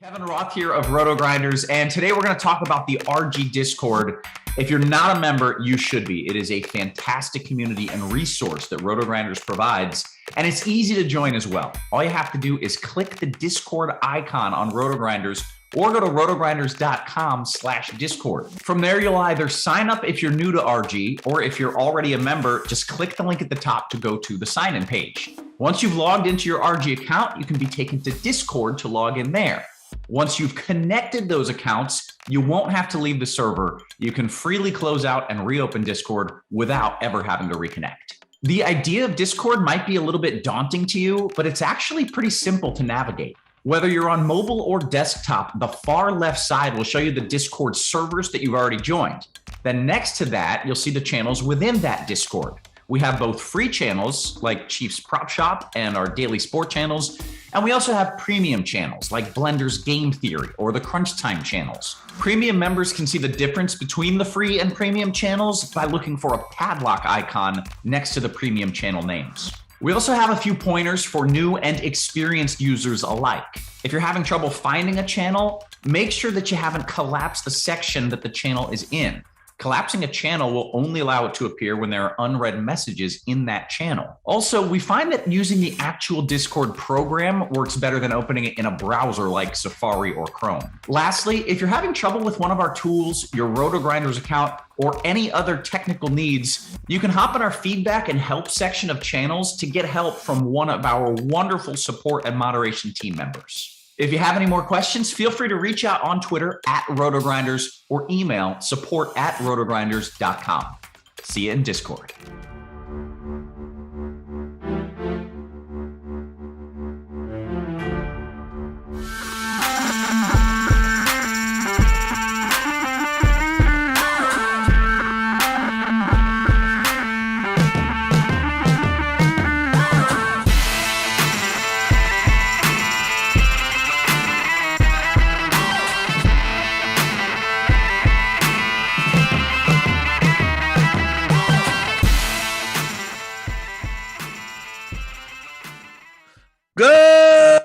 Kevin Roth here of RotoGrinders, and today we're going to talk about the RG Discord. If you're not a member, you should be. It is a fantastic community and resource that RotoGrinders provides, and it's easy to join as well. All you have to do is click the Discord icon on RotoGrinders or go to rotogrinders.com/Discord. From there, you'll either sign up if you're new to RG, or if you're already a member, just click the link at the top to go to the sign-in page. Once you've logged into your RG account, you can be taken to Discord to log in there. Once you've connected those accounts, you won't have to leave the server. You can freely close out and reopen Discord without ever having to reconnect. The idea of Discord might be a little bit daunting to you, but it's actually pretty simple to navigate. Whether you're on mobile or desktop, the far left side will show you the Discord servers that you've already joined. Then next to that, you'll see the channels within that Discord. We have both free channels like Chiefs Prop Shop and our daily sport channels. And we also have premium channels like Blender's Game Theory or the Crunch Time channels. Premium members can see the difference between the free and premium channels by looking for a padlock icon next to the premium channel names. We also have a few pointers for new and experienced users alike. If you're having trouble finding a channel, make sure that you haven't collapsed the section that the channel is in. Collapsing a channel will only allow it to appear when there are unread messages in that channel. Also, we find that using the actual Discord program works better than opening it in a browser like Safari or Chrome. Lastly, if you're having trouble with one of our tools, your RotoGrinders account, or any other technical needs, you can hop in our feedback and help section of channels to get help from one of our wonderful support and moderation team members. If you have any more questions, feel free to reach out on Twitter @RotoGrinders or email support@rotogrinders.com. See you in Discord. Good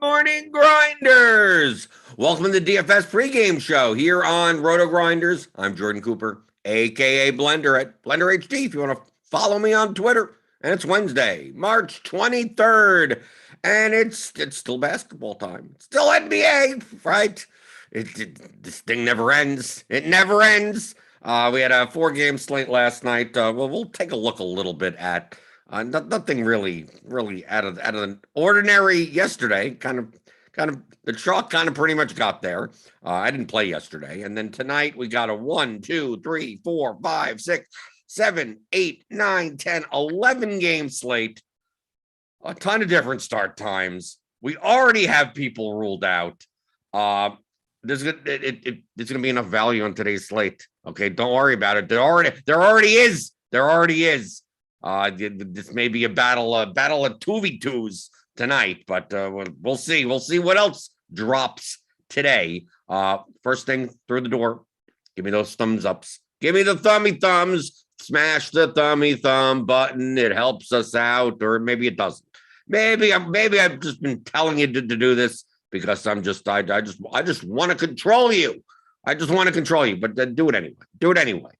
morning, Grinders. Welcome to the DFS pregame show here on RotoGrinders. I'm Jordan Cooper, aka Blender at Blender HD. If you want to follow me on Twitter, and it's Wednesday, March 23rd, and it's still basketball time. It's still NBA, right? This thing never ends. It never ends. We had a 4-game slate last night. We'll take a look a little bit at. Nothing really out of the ordinary yesterday. Kind of the chalk kind of pretty much got there. I didn't play yesterday, and then tonight we got a 1, 2, 3, 4, 5, 6, 7, 8, 9, 10, 11 game slate. A ton of different start times. We already have people ruled out. There's gonna be enough value on today's slate. Okay, don't worry about it. There already is. This may be a battle of 2v2s tonight, but we'll see. We'll see what else drops today. First thing through the door, give me those thumbs ups. Give me the thummy thumbs. Smash the thummy thumb button. It helps us out, or maybe it doesn't. Maybe I've just been telling you to do this because I just want to control you. I just want to control you, but do it anyway. Do it anyway.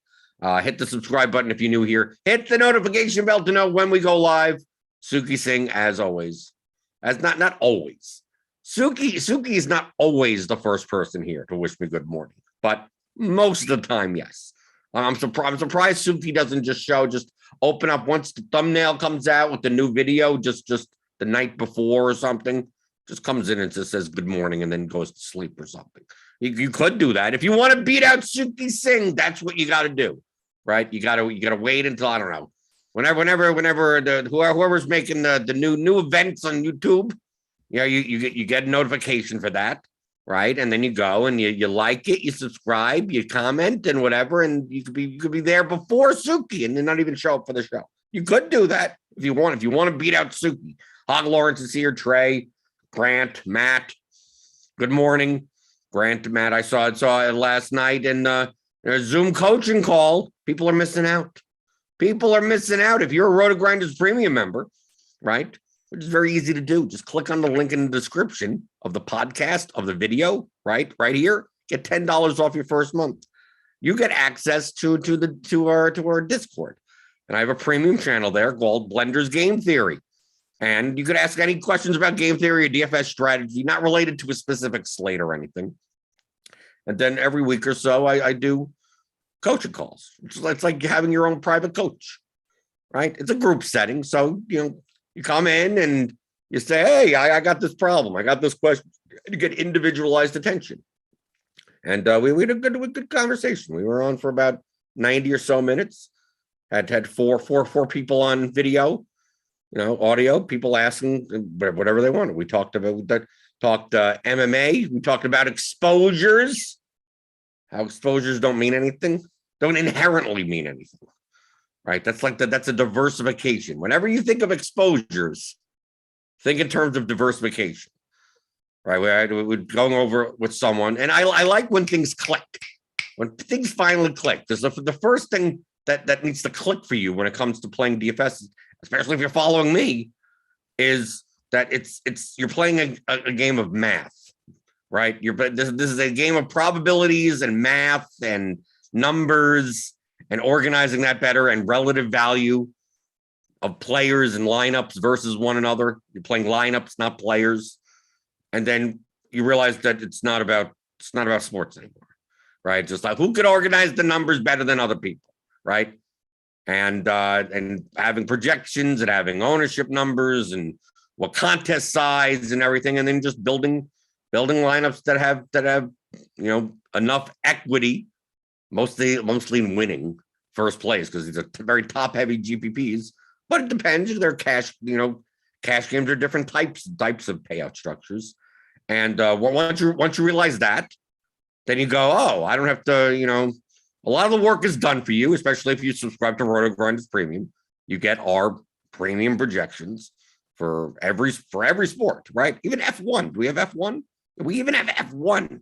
Hit the subscribe button if you're new here. Hit the notification bell to know when we go live. Suki Singh, as always. Not always. Suki is not always the first person here to wish me good morning, but most of the time, yes. I'm surprised Suki doesn't just open up once the thumbnail comes out with the new video, just the night before or something. Just comes in and just says good morning and then goes to sleep or something. You could do that. If you want to beat out Suki Singh, that's what you got to do. Right, you gotta wait until, I don't know, whenever whoever's making the new events on YouTube, you get a notification for that, right? And then you go and you like it, you subscribe, you comment and whatever, and you could be there before Suki and then not even show up for the show. You could do that if you want. If you want to beat out Suki, Hog Lawrence is here, Trey, Grant, Matt. Good morning, Grant, Matt. I saw it last night in a Zoom coaching call. People are missing out. If you're a RotoGrinders premium member, right? which is very easy to do. Just click on the link in the description of the podcast, of the video, right here. Get $10 off your first month. You get access to our Discord. And I have a premium channel there called Blender's Game Theory. And you could ask any questions about game theory or DFS strategy, not related to a specific slate or anything. And then every week or so, I do coaching calls. It's like having your own private coach, right? It's a group setting. So, you come in and you say, hey, I got this problem. I got this question. You get individualized attention. And we had a good conversation. We were on for about 90 or so minutes. Had four people on video, audio, people asking whatever they wanted. We talked about that, MMA. We talked about exposures, how exposures don't mean anything, don't inherently mean anything, right? That's a diversification. Whenever you think of exposures, think in terms of diversification, right? We're going over with someone, and I like when things click, when things finally click. There's the first thing that needs to click for you when it comes to playing DFS, especially if you're following me, is that you're playing a game of math, right? This is a game of probabilities and math and numbers and organizing that better and relative value of players and lineups versus one another. You're playing lineups, not players. And then you realize that it's not about sports anymore, right? Just like who could organize the numbers better than other people. Right. And having projections and having ownership numbers and what contest size and everything. And then just building lineups that have, enough equity, mostly in winning first place, because these are very top heavy GPPs, but it depends. They're cash games are different types of payout structures. And once you realize that, then you go, oh, I don't have to, a lot of the work is done for you, especially if you subscribe to RotoGrinders Premium. You get our premium projections for every sport, right? Even F1. Do we have F1? Do we even have F1? I'm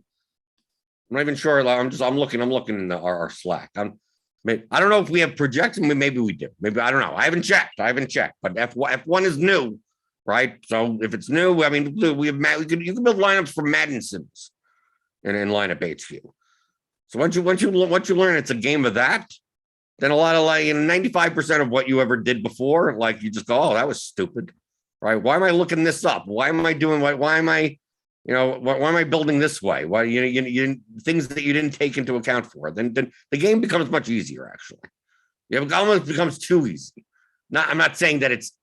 not even sure. I'm looking in our Slack. I don't know if we have projections. Maybe we do. Maybe I don't know. I haven't checked. But F1 is new, right? So if it's new, I mean, you can build lineups for Madden Sims in lineup HQ. So once you learn it's a game of that, then a lot of 95% of what you ever did before, you just go, oh, that was stupid, right? Why am I looking this up? Why am I doing why am I, why am I building this way? Why you things that you didn't take into account for? Then the game becomes much easier. Actually, it almost becomes too easy. I'm not saying that it's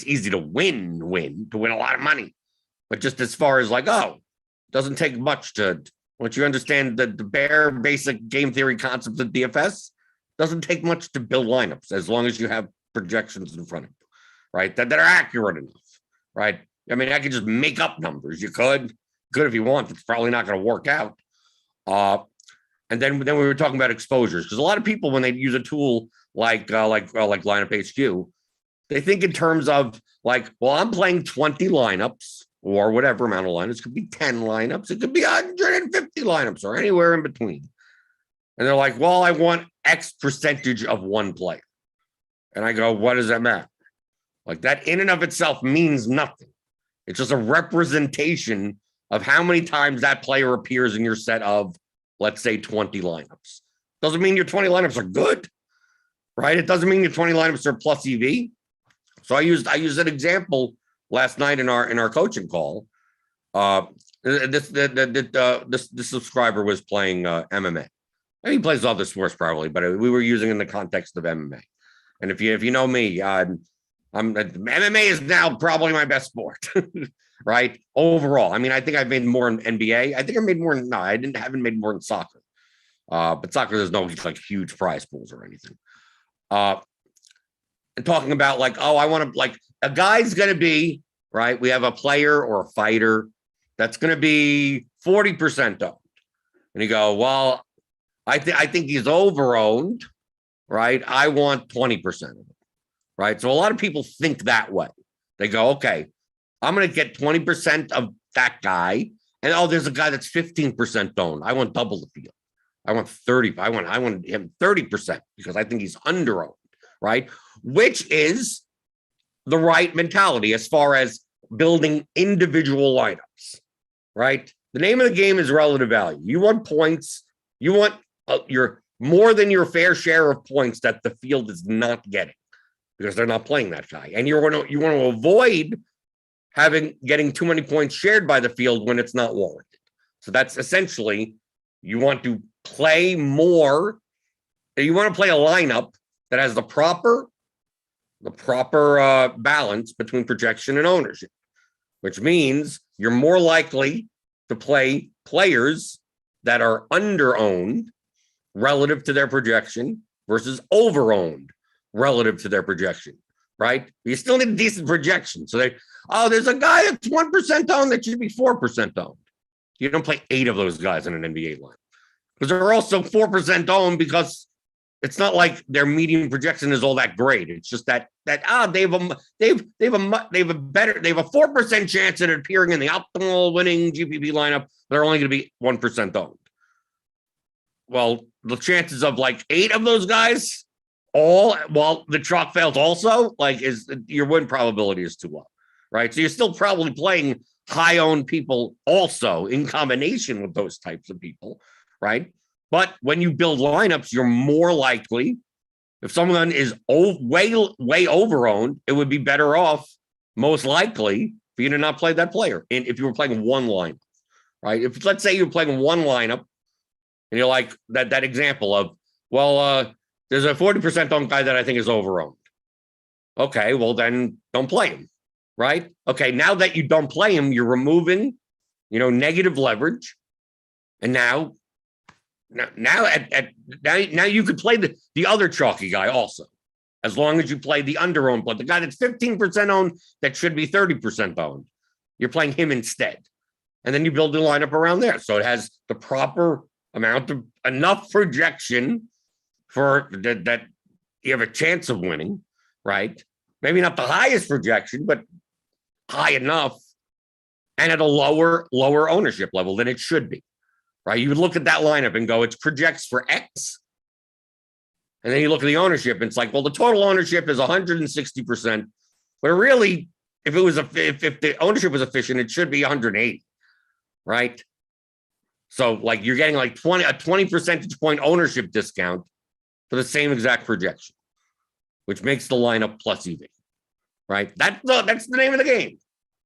easy to win a lot of money, but just as far as it doesn't take much to. Once you understand the bare basic game theory concepts of DFS, doesn't take much to build lineups as long as you have projections in front of you, right? That are accurate enough, right? I mean, I could just make up numbers. You could if you want. It's probably not going to work out. And then we were talking about exposures, because a lot of people, when they use a tool like Lineup HQ, they think in terms of I'm playing 20 lineups. Or whatever amount of lineups. It could be 10 lineups. It could be 150 lineups or anywhere in between. And they're like, well, I want X percentage of one player. And I go, what does that matter? That in and of itself means nothing. It's just a representation of how many times that player appears in your set of, let's say, 20 lineups. Doesn't mean your 20 lineups are good, right? It doesn't mean your 20 lineups are plus EV. So I used an example last night in our coaching call. This subscriber was playing MMA. He plays other sports probably, but we were using it in the context of MMA. And if you know me, MMA is now probably my best sport, right? Overall, I mean, I think I've made more in NBA. I think I made more. Haven't made more in soccer. But soccer, there's no huge prize pools or anything. And talking about I want to a guy's going to be, right? We have a player or a fighter that's going to be 40% owned. And you go, well, I think he's over-owned, right? I want 20% of it, right? So a lot of people think that way. They go, okay, I'm going to get 20% of that guy. And there's a guy that's 15% owned. I want double the field. I want 30. I want him 30% because I think he's under-owned, right? Which is the right mentality as far as building individual lineups, right? The name of the game is relative value. You want points. You want your more than your fair share of points that the field is not getting because they're not playing that guy. And you want to avoid getting too many points shared by the field when it's not warranted. So that's essentially, you want to play more. You want to play a lineup that has the proper balance between projection and ownership, which means you're more likely to play players that are under-owned relative to their projection versus over-owned relative to their projection, right? You still need a decent projection. So there's a guy that's 1% owned that should be 4% owned. You don't play 8 of those guys in an NBA line because they're also 4% owned because it's not like their median projection is all that great. It's just that they have a 4% chance at appearing in the optimal winning GPP lineup. They're only going to be 1% owned. Well, the chances of like 8 of those guys, while the chalk fails also, your win probability is too low, right? So you're still probably playing high-owned people also in combination with those types of people, right? But when you build lineups, you're more likely, if someone is way over-owned, it would be better off, most likely, for you to not play that player. And if you were playing one lineup, right? If let's say you're playing one lineup, and you're like that example of, there's a 40% owned guy that I think is over-owned. Okay, well then don't play him, right? Okay, now that you don't play him, you're removing, negative leverage, and now you could play the other chalky guy also, as long as you play the under-owned, but the guy that's 15% owned that should be 30% owned, you're playing him instead, and then you build the lineup around there, so it has the proper amount of enough projection for that you have a chance of winning, right? Maybe not the highest projection, but high enough, and at a lower ownership level than it should be, right? You would look at that lineup and go, it projects for X, and then you look at the ownership, and it's like, well, the total ownership is 160%, but really, if the ownership was efficient, it should be 180, right? So like you're getting like 20 percentage point ownership discount for the same exact projection, which makes the lineup plus EV, right? That's the name of the game.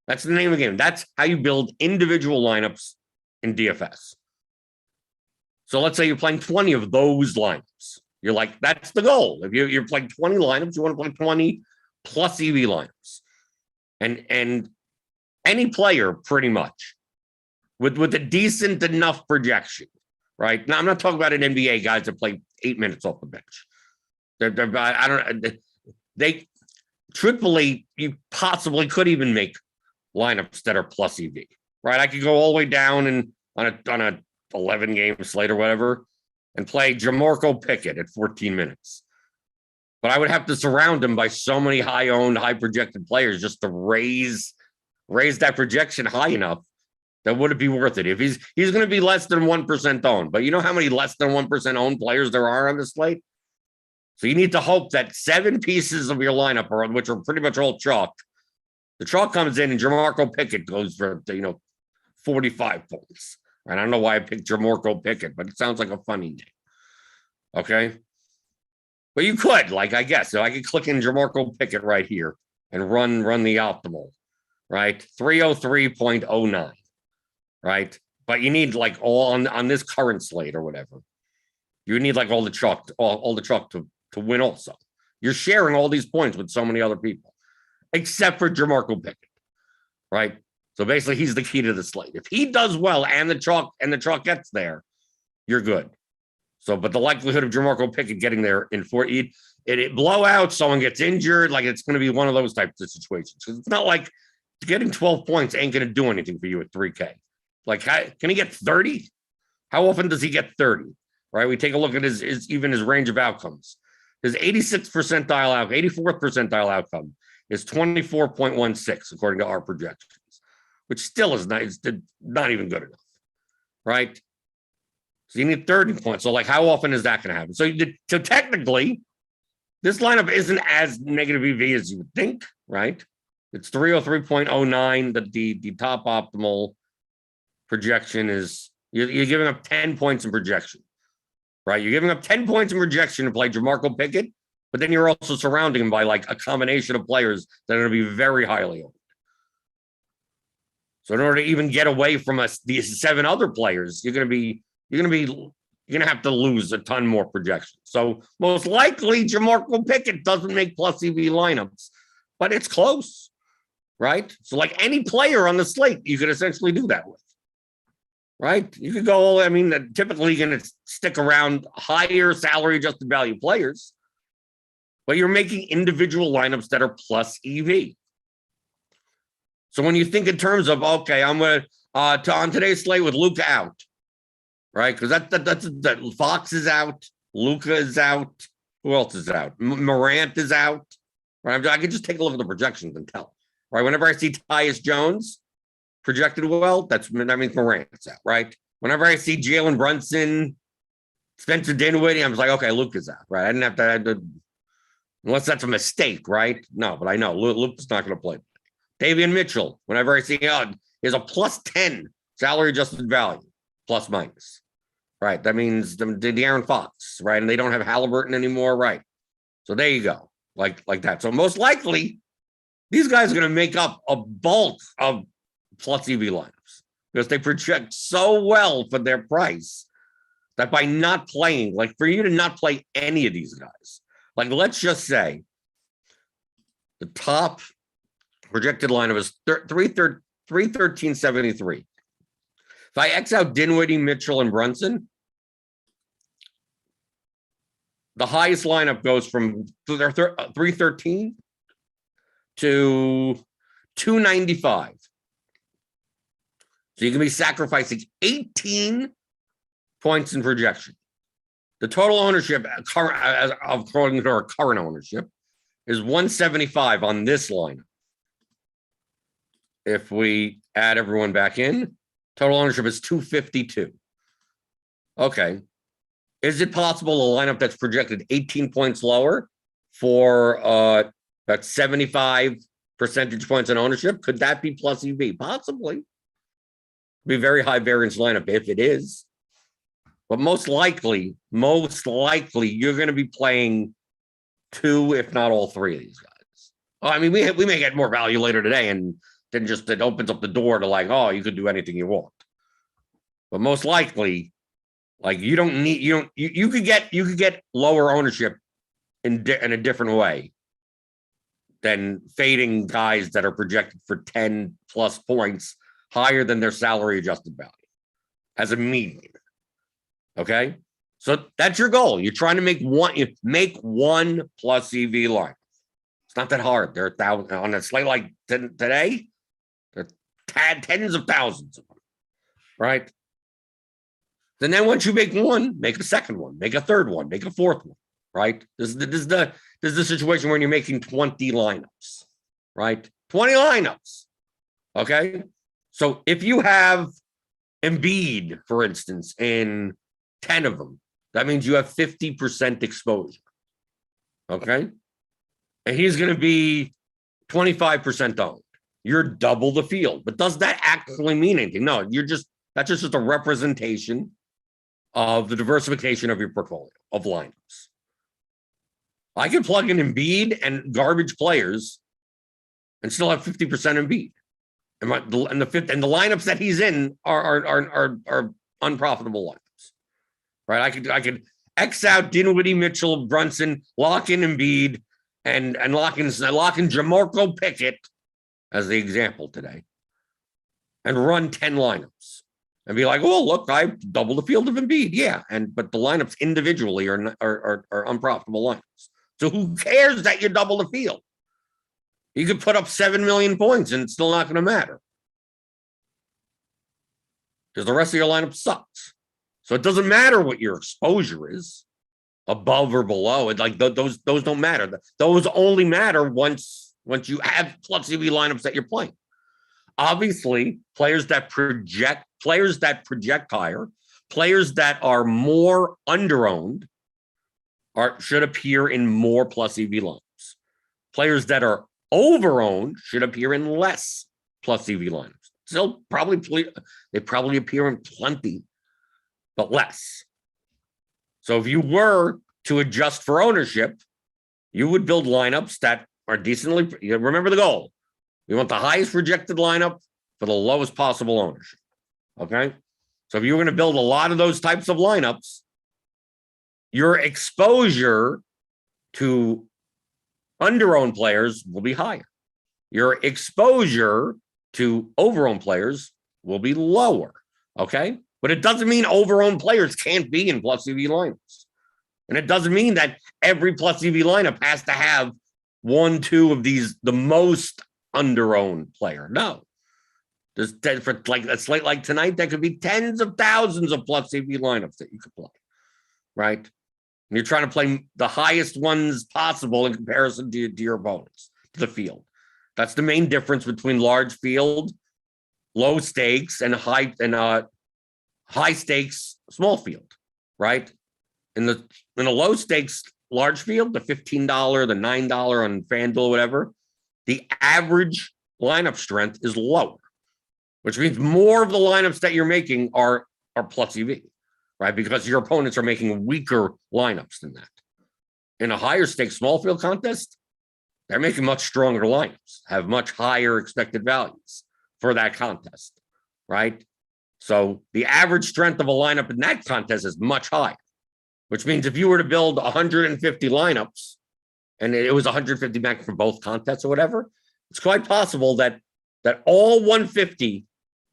That's the name of the game. That's how you build individual lineups in DFS. So let's say you're playing 20 of those lineups. You're like, that's the goal. If you're playing 20 lineups, you want to play 20 plus EV lineups. And any player pretty much with a decent enough projection, right? Now, I'm not talking about an NBA guys that play 8 minutes off the bench. Truthfully, you possibly could even make lineups that are plus EV, right? I could go all the way down and on a 11 game slate or whatever and play Jamarco Pickett at 14 minutes. But I would have to surround him by so many high-owned, high-projected players just to raise that projection high enough that would it be worth it? If he's going to be less than 1% owned, but you know how many less than 1% owned players there are on the slate? So you need to hope that 7 pieces of your lineup, which are pretty much all chalk, the chalk comes in and Jamarco Pickett goes for 45 points. And I don't know why I picked Jamarco Pickett, but it sounds like a funny name. Okay, but you could, I guess, so I could click in Jamarco Pickett right here and run the optimal, right? 303.09. Right, but you need all on this current slate or whatever. You need all the chalk, all the chalk to win. Also, you're sharing all these points with so many other people, except for Jamarco Pickett, right? So basically, he's the key to the slate. If he does well and the chalk gets there, you're good. So, but the likelihood of Jamarco Pickett getting there in 4 it blow out, someone gets injured, it's going to be one of those types of situations. Because it's not like getting 12 points ain't going to do anything for you at 3K. Can he get 30? How often does he get 30? Right? We take a look at his range of outcomes. His 84th percentile outcome is 24.16, according to our projections, which still is not even good enough. Right? So you need 30 points. So how often is that going to happen? So technically, this lineup isn't as negative EV as you would think, right? It's 303.09. The top optimal projection is you're giving up 10 points in projection, right? You're giving up 10 points in projection to play Jamarco Pickett, but then you're also surrounding him by like a combination of players that are going to be very highly owned. So in order to even get away from us, these 7 other players, you're going to have to lose a ton more projection. So most likely Jamarco Pickett doesn't make plus EV lineups, but it's close, right? So like any player on the slate, you could essentially do that with, right? You could go, I mean, typically going to stick around higher salary adjusted value players, but you're making individual lineups that are plus EV. So when you think in terms of, okay, I'm going to on today's slate with Luka out, right? Because that Fox is out, Luka is out. Who else is out? Morant is out. Right? I can just take a look at the projections and tell. Right? Whenever I see Tyus Jones projected well, that means Morant's out. Right? Whenever I see Jalen Brunson, Spencer Dinwiddie, I'm just like, okay, Luka's out. Right? I didn't have to unless that's a mistake, right? No, but I know Luka's not going to play. Davion Mitchell, whenever I see is a plus 10 salary adjusted value, plus minus. Right. That means the De'Aaron Fox, right? And they don't have Halliburton anymore, right? So there you go. Like that. So most likely, these guys are going to make up a bulk of plus EV lineups because they project so well for their price that by not playing, like for you to not play any of these guys, like let's just say the top projected lineup is 313.73. If I X out Dinwiddie, Mitchell, and Brunson, the highest lineup goes from 313 to 295. So you can be sacrificing 18 points in projection. The total ownership, according to our current ownership, is 175 on this lineup. If we add everyone back in, total ownership is 252. Okay. Is it possible a lineup that's projected 18 points lower for about 75 percentage points in ownership? Could that be plus EV? Possibly. Be very high variance lineup if it is. But most likely, you're going to be playing 2, if not all 3 of these guys. I mean, we may get more value later today, and then just it opens up the door to like, oh, you could do anything you want. But most likely, like you could get lower ownership in a different way than fading guys that are projected for 10 plus points higher than their salary adjusted value as a median. Okay, so that's your goal. You're trying to make one plus EV line. It's not that hard. There are thousands on a slate like today. There are tens of thousands of them, right? And then once you make one, make a second one, make a third one, make a fourth one, right? This is the situation when you're making 20 lineups, right? 20 lineups. Okay. So if you have Embiid, for instance, in 10 of them, that means you have 50% exposure. Okay. And he's going to be 25% owned. You're double the field. But does that actually mean anything? No, that's just a representation of the diversification of your portfolio of lineups. I can plug in Embiid and garbage players and still have 50% Embiid. And the lineups that he's in are unprofitable lineups. Right? I could X out Dinwiddie, Mitchell, Brunson, lock in Embiid, and lock in Jamarco Pickett as the example today, and run 10 lineups. And be like, oh, look, I double the field of Embiid. Yeah. But the lineups individually are unprofitable lineups. So who cares that you double the field? You could put up 7 million points and it's still not going to matter. Because the rest of your lineup sucks. So it doesn't matter what your exposure is, above or below. It like those don't matter. Those only matter once you have plus EV lineups that you're playing. Obviously, players that project higher, players that are more underowned, should appear in more plus EV lineups. Players that are over-owned should appear in less plus EV lineups. Still they probably appear in plenty, but less. So if you were to adjust for ownership, you would build lineups that are decently. Remember the goal. We want the highest projected lineup for the lowest possible ownership. Okay. So if you're going to build a lot of those types of lineups, your exposure to under-owned players will be higher. Your exposure to over-owned players will be lower. Okay. But it doesn't mean over-owned players can't be in plus EV lineups. And it doesn't mean that every plus EV lineup has to have 1, 2 of these, the most under-owned player. No. There's for like a slate like tonight, there could be tens of thousands of plus EV lineups that you could play. Right? And you're trying to play the highest ones possible in comparison to your opponents, to the field. That's the main difference between large field, low stakes, and high stakes, small field, right? In a low stakes large field, the $15, the $9 on FanDuel, whatever, the average lineup strength is lower, which means more of the lineups that you're making are plus EV, right? Because your opponents are making weaker lineups than that. In a higher stakes small field contest, they're making much stronger lineups, have much higher expected values for that contest, right? So the average strength of a lineup in that contest is much higher, which means if you were to build 150 lineups and it was 150 max for both contests or whatever, it's quite possible that all 150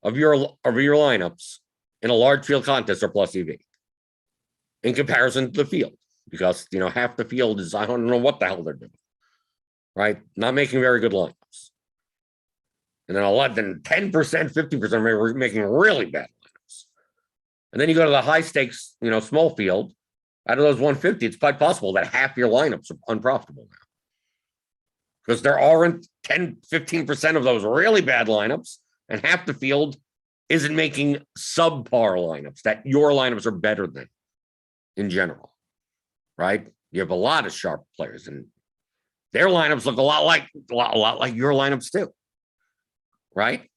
of your lineups in a large field contest are plus EV in comparison to the field, because half the field is, I don't know what the hell they're doing, right? Not making very good lineups. And then 10%, 50% are making really bad lineups. And then you go to the high stakes, small field. Out of those 150, it's quite possible that half your lineups are unprofitable now, because there aren't 10, 15% of those really bad lineups, and half the field isn't making subpar lineups that your lineups are better than in general, right? You have a lot of sharp players, and their lineups look a lot like your lineups too, right?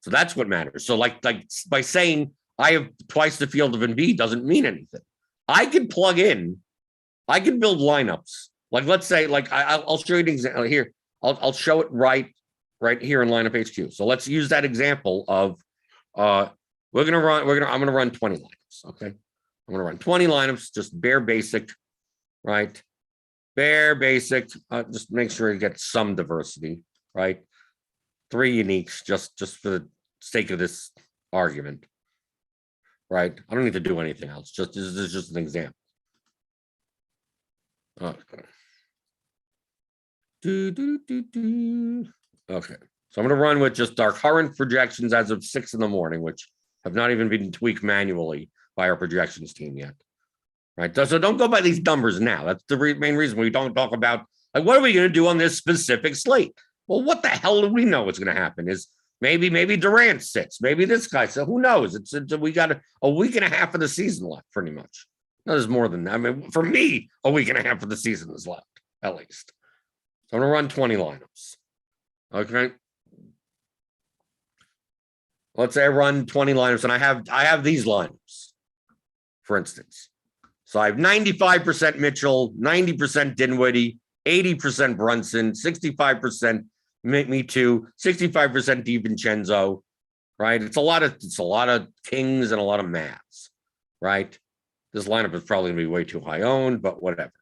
So that's what matters. So like by saying I have twice the field of Embiid doesn't mean anything. I could build lineups. Like, let's say, I'll show you an example here. I'll show it right here in lineup HQ. So let's use that example of I'm gonna run 20 lineups. Okay. I'm gonna run 20 lineups, just bare basic, right? Bare basic. Just make sure you get some diversity, right? 3 uniques, just for the sake of this argument. Right? I don't need to do anything else. This is just an example. Okay. Okay. So I'm going to run with just our current projections as of 6 in the morning, which have not even been tweaked manually by our projections team yet. Right? So don't go by these numbers now. That's the main reason we don't talk about, what are we going to do on this specific slate? Well, what the hell do we know what's going to happen? Is maybe Durant sits, maybe this guy. So who knows? We got a week and a half of the season left, pretty much. No, there's more than that. I mean, for me, a week and a half of the season is left, at least. So I'm gonna run 20 lineups. Okay. Let's say I run 20 lineups, and I have these lineups, for instance. So I have 95% Mitchell, 90% Dinwiddie, 80% Brunson, 65% me too, 65% DiVincenzo, right? It's a lot of Kings and a lot of Mavs, right? This lineup is probably gonna be way too high owned, but whatever,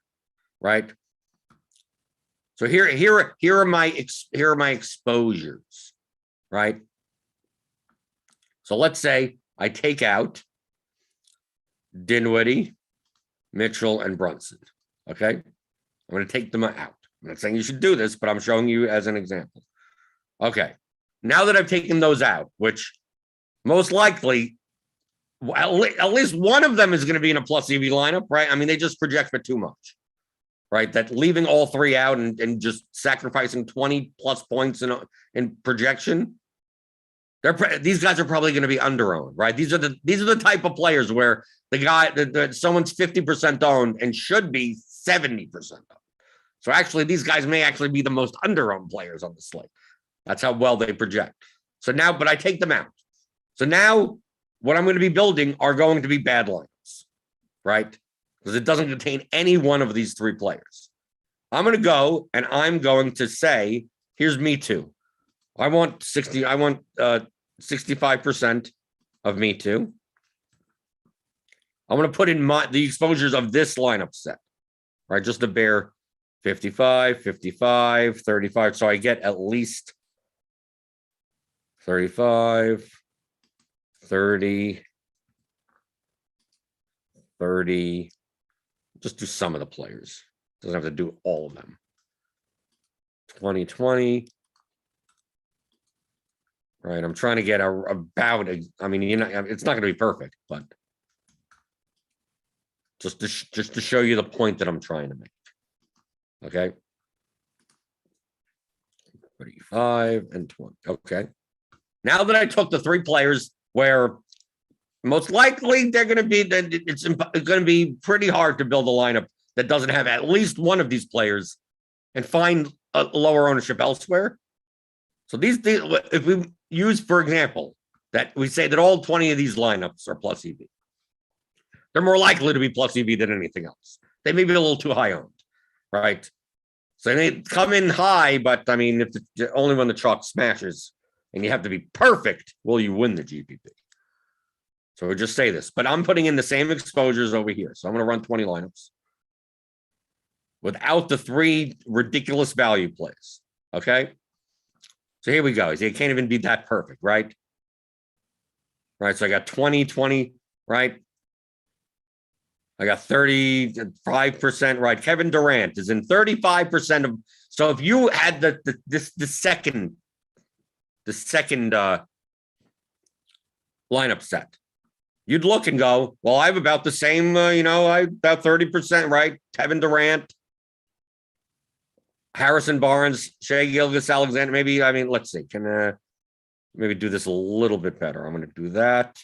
right? So here are my exposures, right? So let's say I take out Dinwiddie, Mitchell, and Brunson. Okay, I'm going to take them out. I'm not saying you should do this, but I'm showing you as an example. Okay, now that I've taken those out, which most likely at least one of them is going to be in a plus EV lineup, right? I mean, they just project for too much, right? That leaving all 3 out and just sacrificing 20 plus points in projection These guys are probably going to be under-owned, right? These are the type of players where someone's 50% owned and should be 70% owned. So actually, these guys may actually be the most under-owned players on the slate. That's how well they project. So now, but I take them out. So now what I'm going to be building are going to be bad lineups, right? Because it doesn't contain any one of these three players. I'm going to go and I'm going to say, here's me too. I want 65% of me too. I'm going to put in the exposures of this lineup set, right? Just the bare 55, 55, 35. So I get at least 35, 30, 30. Just do some of the players. Doesn't have to do all of them. 2020. Right. I'm trying to get I mean, it's not going to be perfect, but just to show you the point that I'm trying to make. Okay. 35 and 20. Okay. Now that I took the three players where most likely they're going to be, it's going to be pretty hard to build a lineup that doesn't have at least one of these players and find a lower ownership elsewhere. So these if we use, for example, that we say that all 20 of these lineups are plus EV, they're more likely to be plus EV than anything else. They may be a little too high owned, right? So they come in high, but I mean, if only when the chalk smashes and you have to be perfect, will you win the GPP? So we'll just say this, but I'm putting in the same exposures over here. So I'm going to run 20 lineups without the three ridiculous value plays. Okay. So here we go. It can't even be that perfect, right? Right. So I got 20, 20, right? I got 35%, right? Kevin Durant is in 35% of. So if you had the second lineup set, you'd look and go, well, I have about the same, I about 30%, right? Kevin Durant, Harrison Barnes, Shea Gilgeous-Alexander. Maybe, let's see. Can maybe do this a little bit better. I'm going to do that.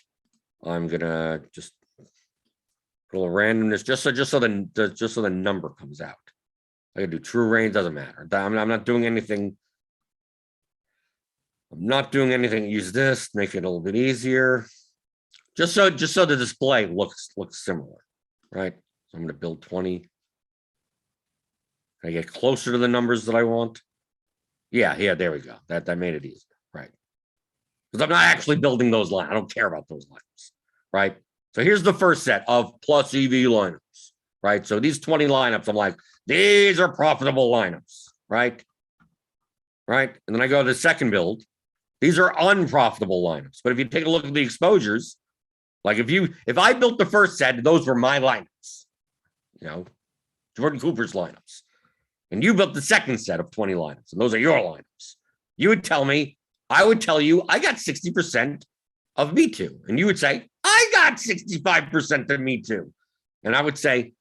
I'm going to just put a little randomness just so the number comes out. I can do true range, doesn't matter. I'm not doing anything. I'm not doing anything. Use this, make it a little bit easier. Just so the display looks similar, right? So I'm going to build 20. I get closer to the numbers that I want. Yeah, there we go. That made it easier, right? Because I'm not actually building those lines. I don't care about those lineups, right? So here's the first set of plus EV lineups, right? So these 20 lineups, I'm like, these are profitable lineups, right? Right? And then I go to the second build. These are unprofitable lineups. But if you take a look at the exposures, like if I built the first set, those were my lineups, Jordan Cooper's lineups. And you built the second set of 20 lineups, and those are your lineups. You would tell me, I would tell you, I got 60% of me too. And you would say, I got 65% of me too. And I would say,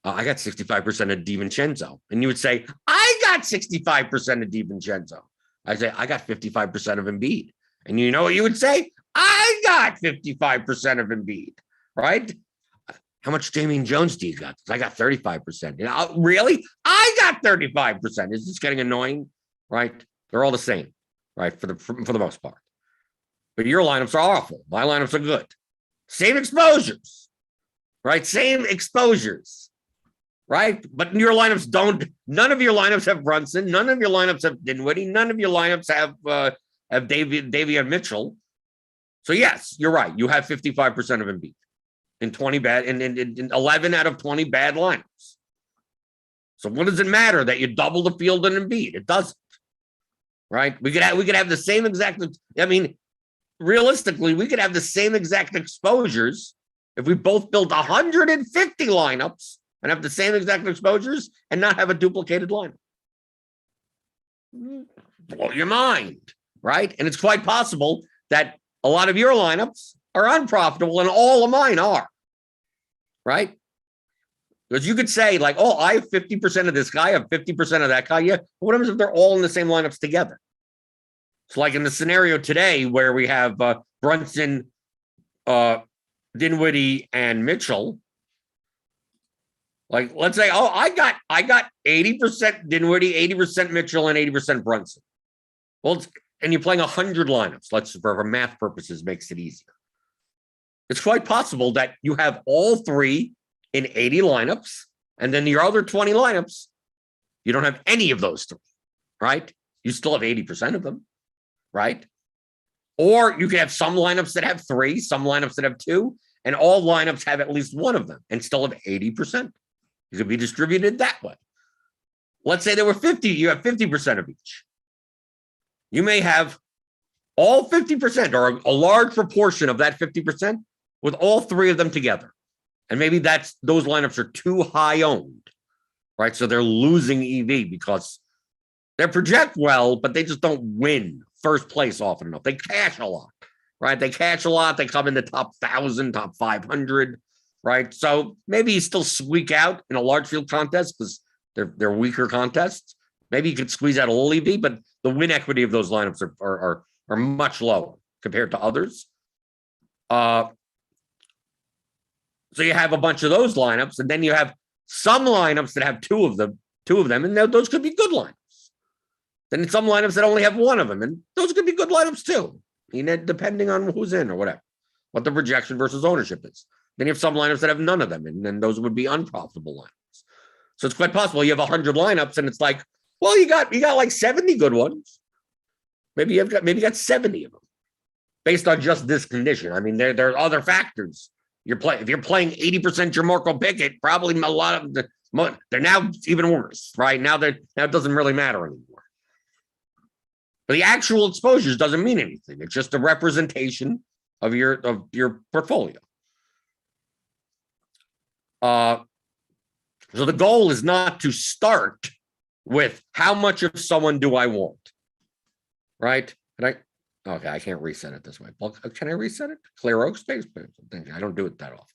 I got 65% of DiVincenzo. And you would say, I got 65% of DiVincenzo. I say, I got 55% of Embiid. And you know what you would say? I got 55% of Embiid, right? How much Damian Jones do you got? I got 35%. Really? I got 35%. Is this getting annoying? Right? They're all the same, right? For the most part. But your lineups are awful. My lineups are good. Same exposures, right? Same exposures, right? But your lineups don't. None of your lineups have Brunson. None of your lineups have Dinwiddie. None of your lineups have Davion Mitchell. So yes, you're right. You have 55% of Embiid in 20 bad in 11 out of 20 bad lineups. So what does it matter that you double the field in Embiid? It doesn't, right? We could have the same exact. Realistically, we could have the same exact exposures if we both build 150 lineups and have the same exact exposures and not have a duplicated lineup. Blow your mind, right? And it's quite possible that a lot of your lineups are unprofitable and all of mine are, right? Because you could say like, oh, I have 50% of this guy, I have 50% of that guy. Yeah. But what happens if they're all in the same lineups together? So like in the scenario today where we have Brunson, Dinwiddie, and Mitchell, like let's say, oh, I got 80% Dinwiddie, 80% Mitchell, and 80% Brunson. Well, and you're playing 100 lineups. Let's, for math purposes, makes it easier. It's quite possible that you have all three in 80 lineups, and then your other 20 lineups, you don't have any of those three, right? You still have 80% of them, right? Or you can have some lineups that have three, some lineups that have two, and all lineups have at least one of them and still have 80%. It could be distributed that way. Let's say there were 50, you have 50% of each. You may have all 50% or a large proportion of that 50% with all three of them together. And maybe those lineups are too high owned, right? So they're losing EV because they project well, but they just don't win first place often enough. They cash a lot, right? They cash a lot. They come in the top 1,000, top 500, right? So maybe you still squeak out in a large field contest because they're weaker contests. Maybe you could squeeze out a little EV, but the win equity of those lineups are much lower compared to others. So you have a bunch of those lineups, and then you have some lineups that have two of them, and those could be good lineups. Then some lineups that only have one of them, and those could be good lineups too. Depending on who's in or whatever, what the projection versus ownership is. Then you have some lineups that have none of them, and then those would be unprofitable lineups. So it's quite possible you have 100 lineups, and it's like, well, you got like 70 good ones. Maybe you got 70 of them based on just this condition. I mean, there are other factors. If you're playing 80% Jamarco Pickett, probably a lot of they're now even worse, right? Now it doesn't really matter anymore. But the actual exposures doesn't mean anything. It's just a representation of your portfolio. So the goal is not to start with how much of someone do I want, right? Okay, I can't reset it this way. Can I reset it? Clear oak space? I don't do it that often.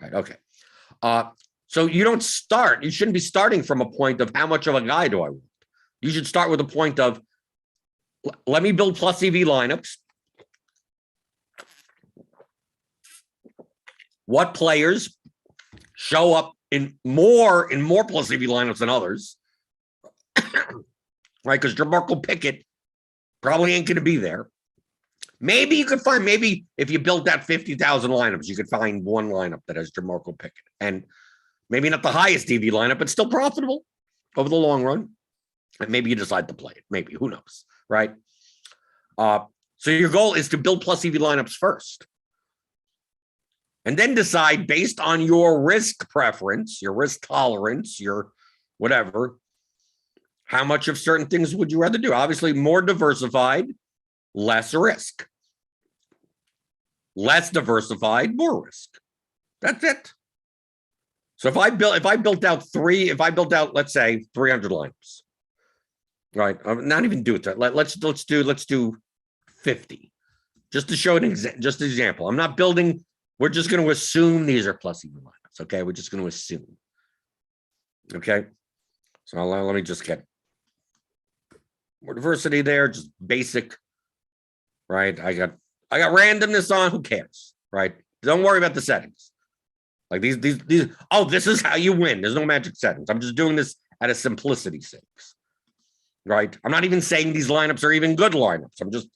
Right, okay. So you shouldn't be starting from a point of how much of a guy do I want. You should start with a point of, let me build plus EV lineups. What players show up in more plus EV lineups than others? Right, because Jamarco Pickett probably ain't going to be there. Maybe you could find, if you built out 50,000 lineups, you could find one lineup that has Jamarco Pickett. And maybe not the highest EV lineup, but still profitable over the long run. And maybe you decide to play it. Maybe, who knows, right? So your goal is to build plus EV lineups first. And then decide based on your risk preference, your risk tolerance, your whatever, how much of certain things would you rather do? Obviously, more diversified, less risk. Less diversified, more risk. That's it. So if I built out, let's say 300 lineups, right? Not even do it. Let's do 50, just to show just an example. I'm not building. We're just going to assume these are plus EV lineups. Okay, we're just going to assume. Okay, so let me just get more diversity there. Just basic, right? I got randomness on. Who cares, right? Don't worry about the settings. Like these. Oh, this is how you win. There's no magic settings. I'm just doing this at a simplicity sake, right? I'm not even saying these lineups are even good lineups. I'm just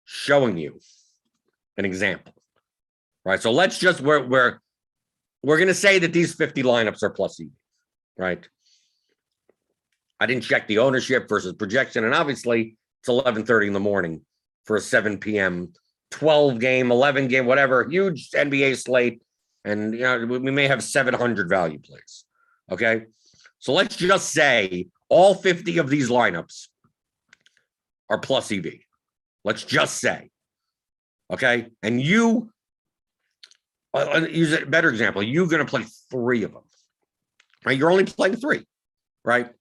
showing you an example, right? So let's just we're going to say that these 50 lineups are plus EV, right? I didn't check the ownership versus projection, and obviously it's 11:30 in the morning for a 7 p.m. 12 game, 11 game, whatever, huge NBA slate. And we may have 700 value plays. Okay. So let's just say all 50 of these lineups are plus EV. Let's just say. Okay. And use a better example. You're going to play 3 of them. Right? You're only playing 3, right?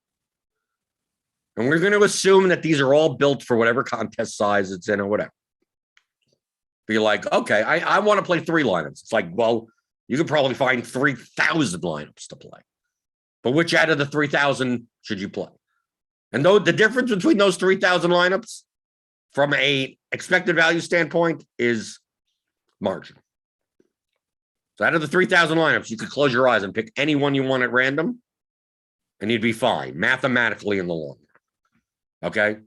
And we're going to assume that these are all built for whatever contest size it's in or whatever. Be like, okay, I want to play 3 lineups. It's like, well, you could probably find 3,000 lineups to play. But which out of the 3,000 should you play? And though the difference between those 3,000 lineups from a expected value standpoint is marginal. So out of the 3,000 lineups, you could close your eyes and pick any one you want at random, and you'd be fine mathematically in the long run. Okay.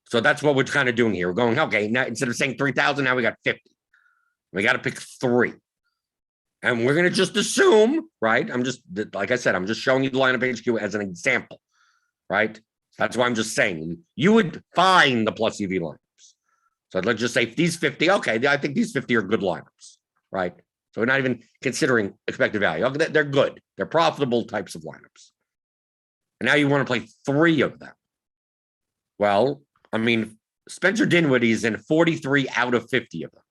So that's what we're kind of doing here. We're going, okay, now instead of saying 3,000, now we got 50. We got to pick 3. And we're going to just assume, right? Like I said, I'm just showing you the lineup HQ as an example, right? That's why I'm just saying you would find the plus EV lineups. So let's just say these 50, okay, I think these 50 are good lineups, right? So we're not even considering expected value. Okay, they're good. They're profitable types of lineups. And now you want to play 3 of them. Well, I mean, Spencer Dinwiddie's in 43 out of 50 of them.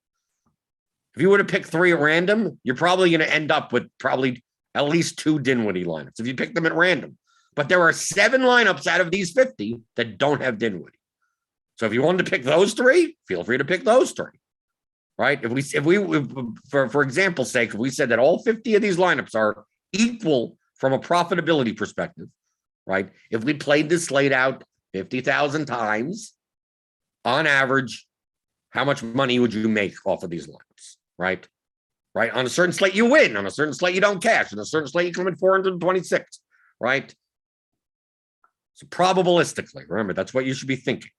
If you were to pick 3 at random, you're probably going to end up with probably at least 2 Dinwiddie lineups if you pick them at random. But there are 7 lineups out of these 50 that don't have Dinwiddie. So if you wanted to pick those 3, feel free to pick those 3. Right? If for example's sake, if we said that all 50 of these lineups are equal from a profitability perspective, right? If we played this slate out 50,000 times on average, how much money would you make off of these lineups? Right? Right? On a certain slate, you win. On a certain slate, you don't cash. On a certain slate, you come in 426. Right? So probabilistically, remember, that's what you should be thinking.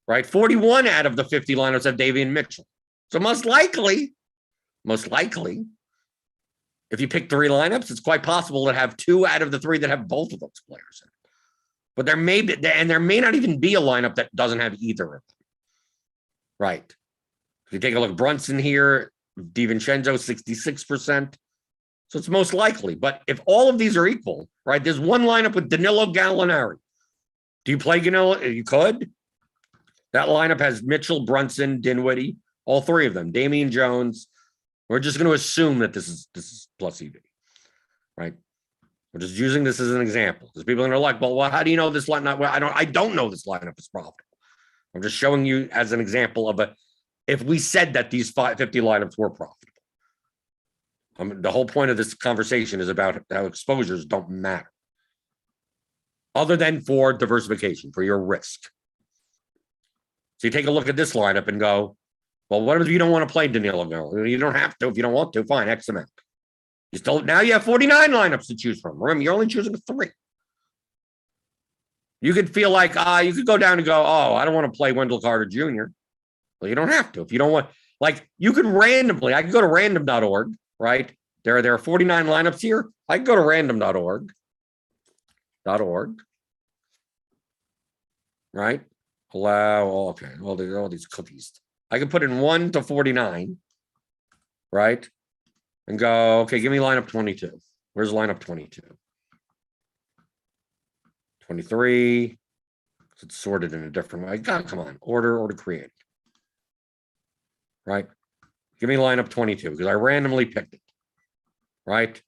Right? 41 out of the 50 lineups have Davion Mitchell. So most likely, if you pick 3 lineups, it's quite possible to have 2 out of the 3 that have both of those players in it. But there may not even be a lineup that doesn't have either of them. Right. If you take a look, Brunson here, DiVincenzo, 66%. So it's most likely. But if all of these are equal, right, there's one lineup with Danilo Gallinari. Do you play Danilo? You could. That lineup has Mitchell, Brunson, Dinwiddie, all 3 of them, Damian Jones. We're just going to assume that this is plus EV, right? We're just using this as an example because people are like, well, how do you know this lineup? Well, I don't know this lineup is profitable. I'm just showing you as an example of if we said that these 50 lineups were profitable. The whole point of this conversation is about how exposures don't matter, other than for diversification, for your risk. So you take a look at this lineup and go, well, what if you don't want to play Danilo Gallinari? You don't have to if you don't want to. Fine, X amount. Now you have 49 lineups to choose from. Remember, you're only choosing 3. You could feel like you could go down and go, oh, I don't want to play Wendell Carter Jr. Well, you don't have to. If you don't want, like, you could randomly, I could go to random.org, right? There are 49 lineups here. I could go to random.org. Right? Okay. Well, there's all these cookies. I can put in 1 to 49, right? And go, okay, give me lineup 22. Where's lineup 22? 23. It's sorted in a different way. God, come on. Order create. Right? Give me lineup 22 because I randomly picked it. Right?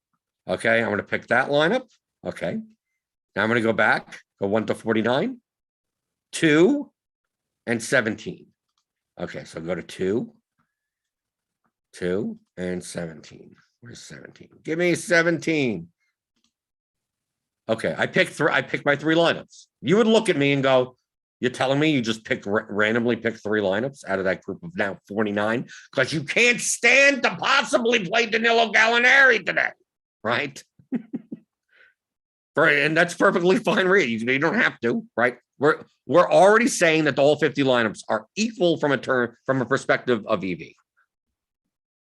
Okay, I'm going to pick that lineup. Okay. Now I'm going to go back, go 1 to 49, 2, and 17. Okay, so go to 2, and 17. Where's 17? Give me 17. Okay, I picked my 3 lineups. You would look at me and go, you're telling me you just randomly pick 3 lineups out of that group of now 49 because you can't stand to possibly play Danilo Gallinari today, right? Right, and that's perfectly fine. You don't have to, right? We're already saying that all 50 lineups are equal from a perspective of EV.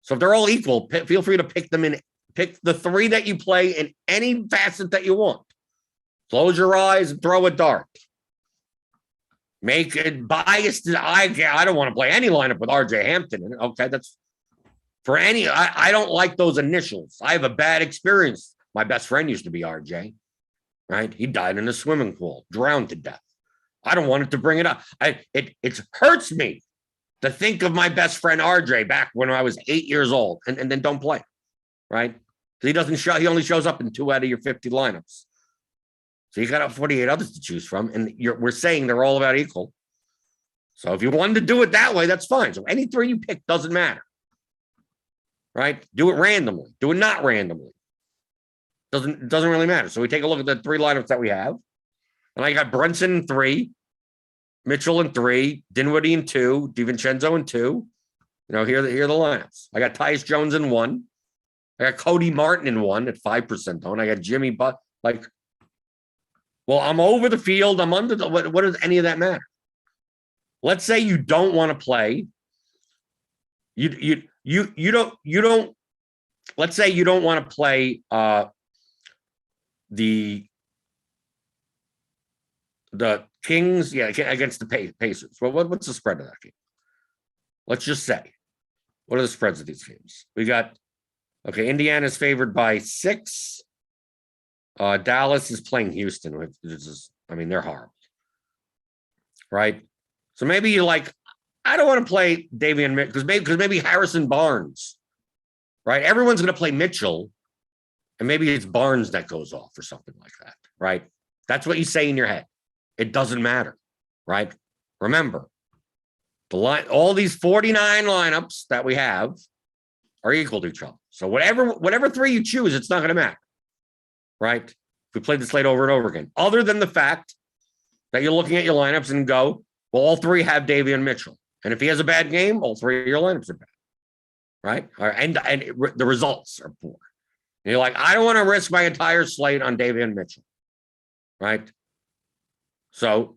So if they're all equal, feel free to pick the 3 that you play in any facet that you want. Close your eyes and throw a dart. Make it biased. I don't want to play any lineup with RJ Hampton in it. Okay, that's for any. I don't like those initials. I have a bad experience. My best friend used to be RJ. Right? He died in a swimming pool, drowned to death. I don't want it to bring it up. It hurts me to think of my best friend RJ back when I was 8 years old and then don't play. Right? He doesn't show, he only shows up in 2 out of your 50 lineups. So you got 48 others to choose from, and we're saying they're all about equal. So if you wanted to do it that way, that's fine. So any 3 you pick doesn't matter. Right? Do it randomly. Do it not randomly. Doesn't really matter. So we take a look at the 3 lineups that we have. And I got Brunson in 3, Mitchell in 3, Dinwiddie in 2, DiVincenzo in 2. You know, here are the lineups. I got Tyus Jones in 1. I got Cody Martin in 1 at 5% owned. I got Jimmy But well, I'm over the field. I'm under the what does any of that matter? Let's say you don't want to play. You don't. Let's say you don't want to play the Kings, against the Pacers. Well, what's the spread of that game? Let's just say, what are the spreads of these games? We got, Indiana's favored by 6. Dallas is playing Houston, which is, they're horrible, right? So maybe you're like, I don't want to play Davion because maybe Harrison Barnes, right? Everyone's going to play Mitchell, and maybe it's Barnes that goes off or something like that, right? That's what you say in your head. It doesn't matter, right? Remember, all these 49 lineups that we have are equal to each other. So whatever 3 you choose, it's not going to matter, right? We played the slate over and over again. Other than the fact that you're looking at your lineups and go, well, all 3 have Davion Mitchell, and if he has a bad game, all 3 of your lineups are bad, right? And the results are poor. And you're like, I don't want to risk my entire slate on Davion Mitchell, right? So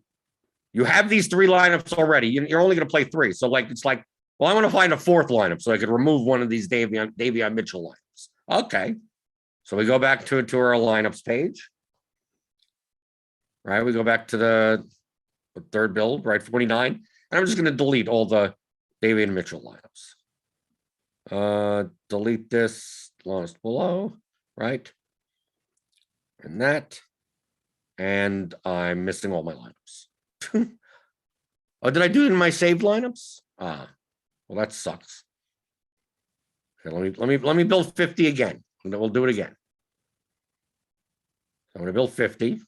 you have these 3 lineups already. You're only going to play 3. So it's like, well, I want to find a 4th lineup so I could remove one of these Davion Mitchell lineups. Okay. So we go back to our lineups page. Right. We go back to the 3rd build, right? 49. And I'm just going to delete all the Davion Mitchell lineups. Delete this lowest below, right? And that. And I'm missing all my lineups. Oh, did I do it in my saved lineups? Well, that sucks. Okay, let me build 50 again. And then we'll do it again. I'm going to build 50.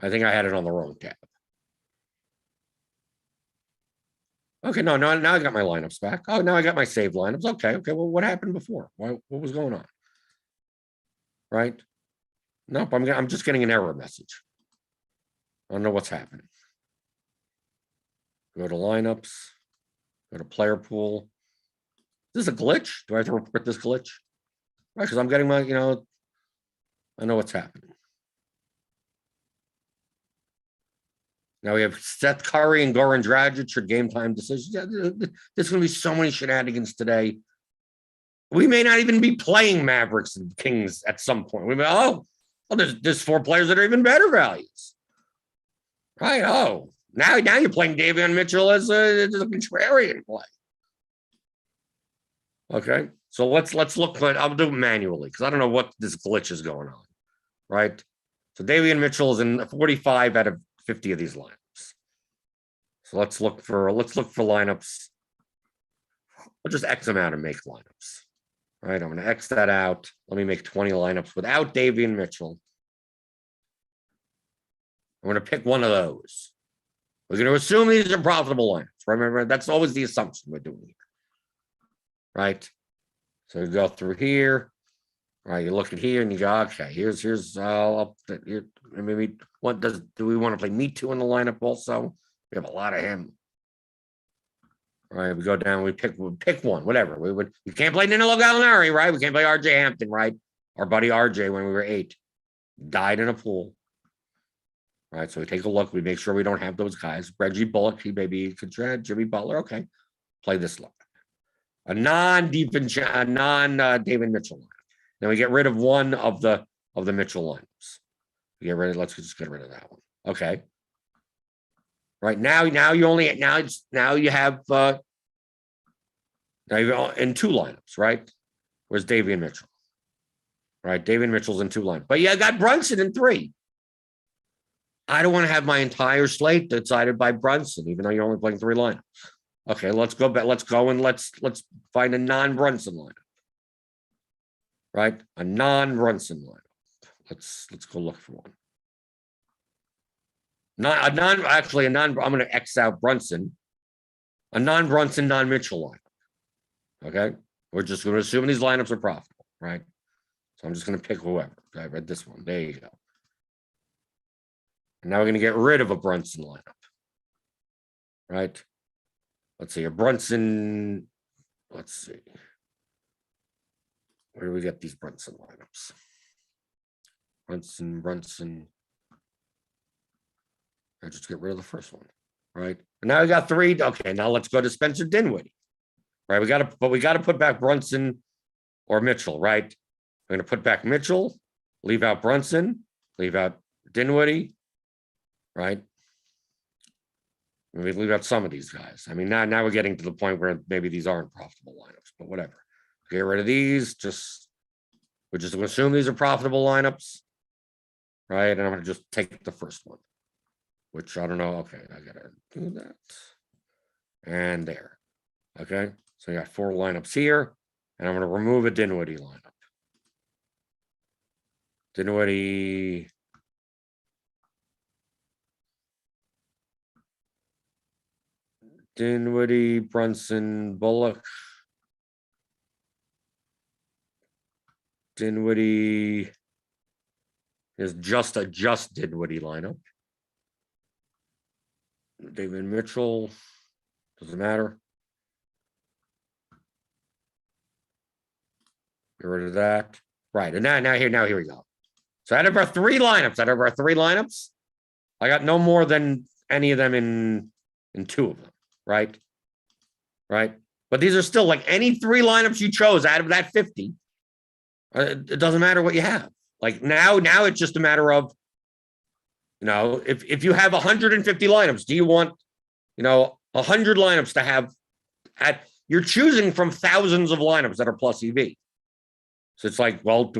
I think I had it on the wrong tab. Okay, now I got my lineups back. Oh, now I got my saved lineups. Okay. Well, what happened before? What was going on? Right? Nope, I'm just getting an error message. I don't know what's happening. Go to lineups. Go to player pool. Is this a glitch? Do I have to report this glitch? Right, because I'm getting my, I know what's happening. Now we have Seth Curry and Goran Dragic for game time decisions. Yeah, there's going to be so many shenanigans today. We may not even be playing Mavericks and Kings at some point. We may, there's 4 players that are even better values. Right. Oh, now you're playing Davion Mitchell as a contrarian play. Okay. So let's look. I'll do it manually because I don't know what this glitch is going on. Right. So Davion Mitchell is in 45 out of 50 of these lineups. So let's look for lineups. I'll just X them out and make lineups. All right, I'm going to X that out. Let me make 20 lineups without Davion Mitchell. I'm going to pick one of those. We're going to assume these are profitable lineups. Remember, that's always the assumption we're doing here. Right? So you go through here. Right, you look at here and you go, okay, here's maybe do we want to play Me Too in the lineup also? We have a lot of him. All right, we go down, we pick one, whatever. We can't play Danilo Gallinari, right? We can't play RJ Hampton, right? Our buddy RJ when we were 8 died in a pool. All right, so we take a look, we make sure we don't have those guys. Reggie Bullock, he maybe could try Jimmy Butler. Okay, play this look. A non-David Mitchell line. Then we get rid of one of the Mitchell lines. Let's just get rid of that one. Okay. Right now you have now you're in 2 lineups, right? Where's Davion Mitchell? Right, Davion Mitchell's in 2 lineups, but I got Brunson in 3. I don't want to have my entire slate decided by Brunson, even though you're only playing 3 lineups. Okay, let's go back. Let's go and let's find a non-Brunson lineup. Right, a non-Brunson lineup. Let's go look for one. I'm going to X out Brunson. A non-Brunson, non-Mitchell lineup. Okay, we're just going to assume these lineups are profitable, right? So I'm just going to pick whoever. I read this one. There you go. And now we're going to get rid of a Brunson lineup. Right? Let's see, a Brunson. Let's see. Where do we get these Brunson lineups? Brunson. I just get rid of the first one. Right? And now we got 3. Okay, now let's go to Spencer Dinwiddie. Right? We got to put back Brunson or Mitchell, right? We're going to put back Mitchell, leave out Brunson, leave out Dinwiddie, right? We leave out some of these guys. I mean, now we're getting to the point where maybe these aren't profitable lineups, but whatever. Get rid of these. We're just going to assume these are profitable lineups, right? And I'm going to just take the first one, which I don't know. Okay, I got to do that. And there. Okay, so you got 4 lineups here, and I'm going to remove a Dinwiddie lineup. Dinwiddie, Brunson, Bullock. Dinwiddie is just a Dinwiddie lineup. David Mitchell, doesn't matter. Get rid of that. Right, and now here we go. So out of our 3 lineups, I got no more than any of them in 2 of them, right? Right. But these are still like any 3 lineups you chose out of that 50. It doesn't matter what you have. Like now it's just a matter of, if you have 150 lineups, do you want, 100 lineups to have you're choosing from thousands of lineups that are plus EV. So it's like, well,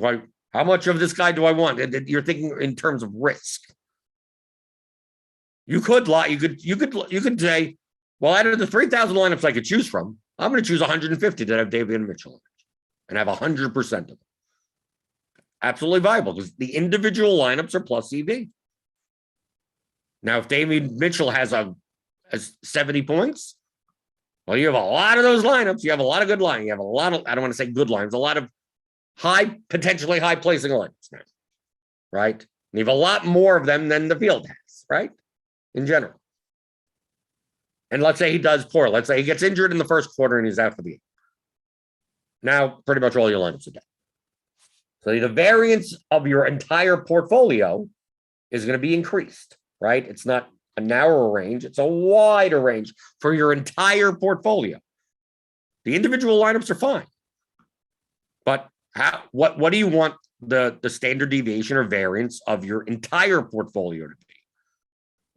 how much of this guy do I want? You're thinking in terms of risk. You could say, well, out of the 3,000 lineups I could choose from, I'm going to choose 150 that have David Mitchell and have 100% of them. Absolutely viable because the individual lineups are plus EV. Now, if David Mitchell has 70 points, well, you have a lot of those lineups. You have a lot of good lines. You have a lot of, I don't want to say good lines, a lot of potentially high placing lineups now, right? And you have a lot more of them than the field has, right? In general. And let's say he does poor. Let's say he gets injured in the first quarter and he's out for the game. Now, pretty much all your lineups are dead. So the variance of your entire portfolio is going to be increased, right? It's not a narrower range. It's a wider range for your entire portfolio. The individual lineups are fine. But what do you want the standard deviation or variance of your entire portfolio to be?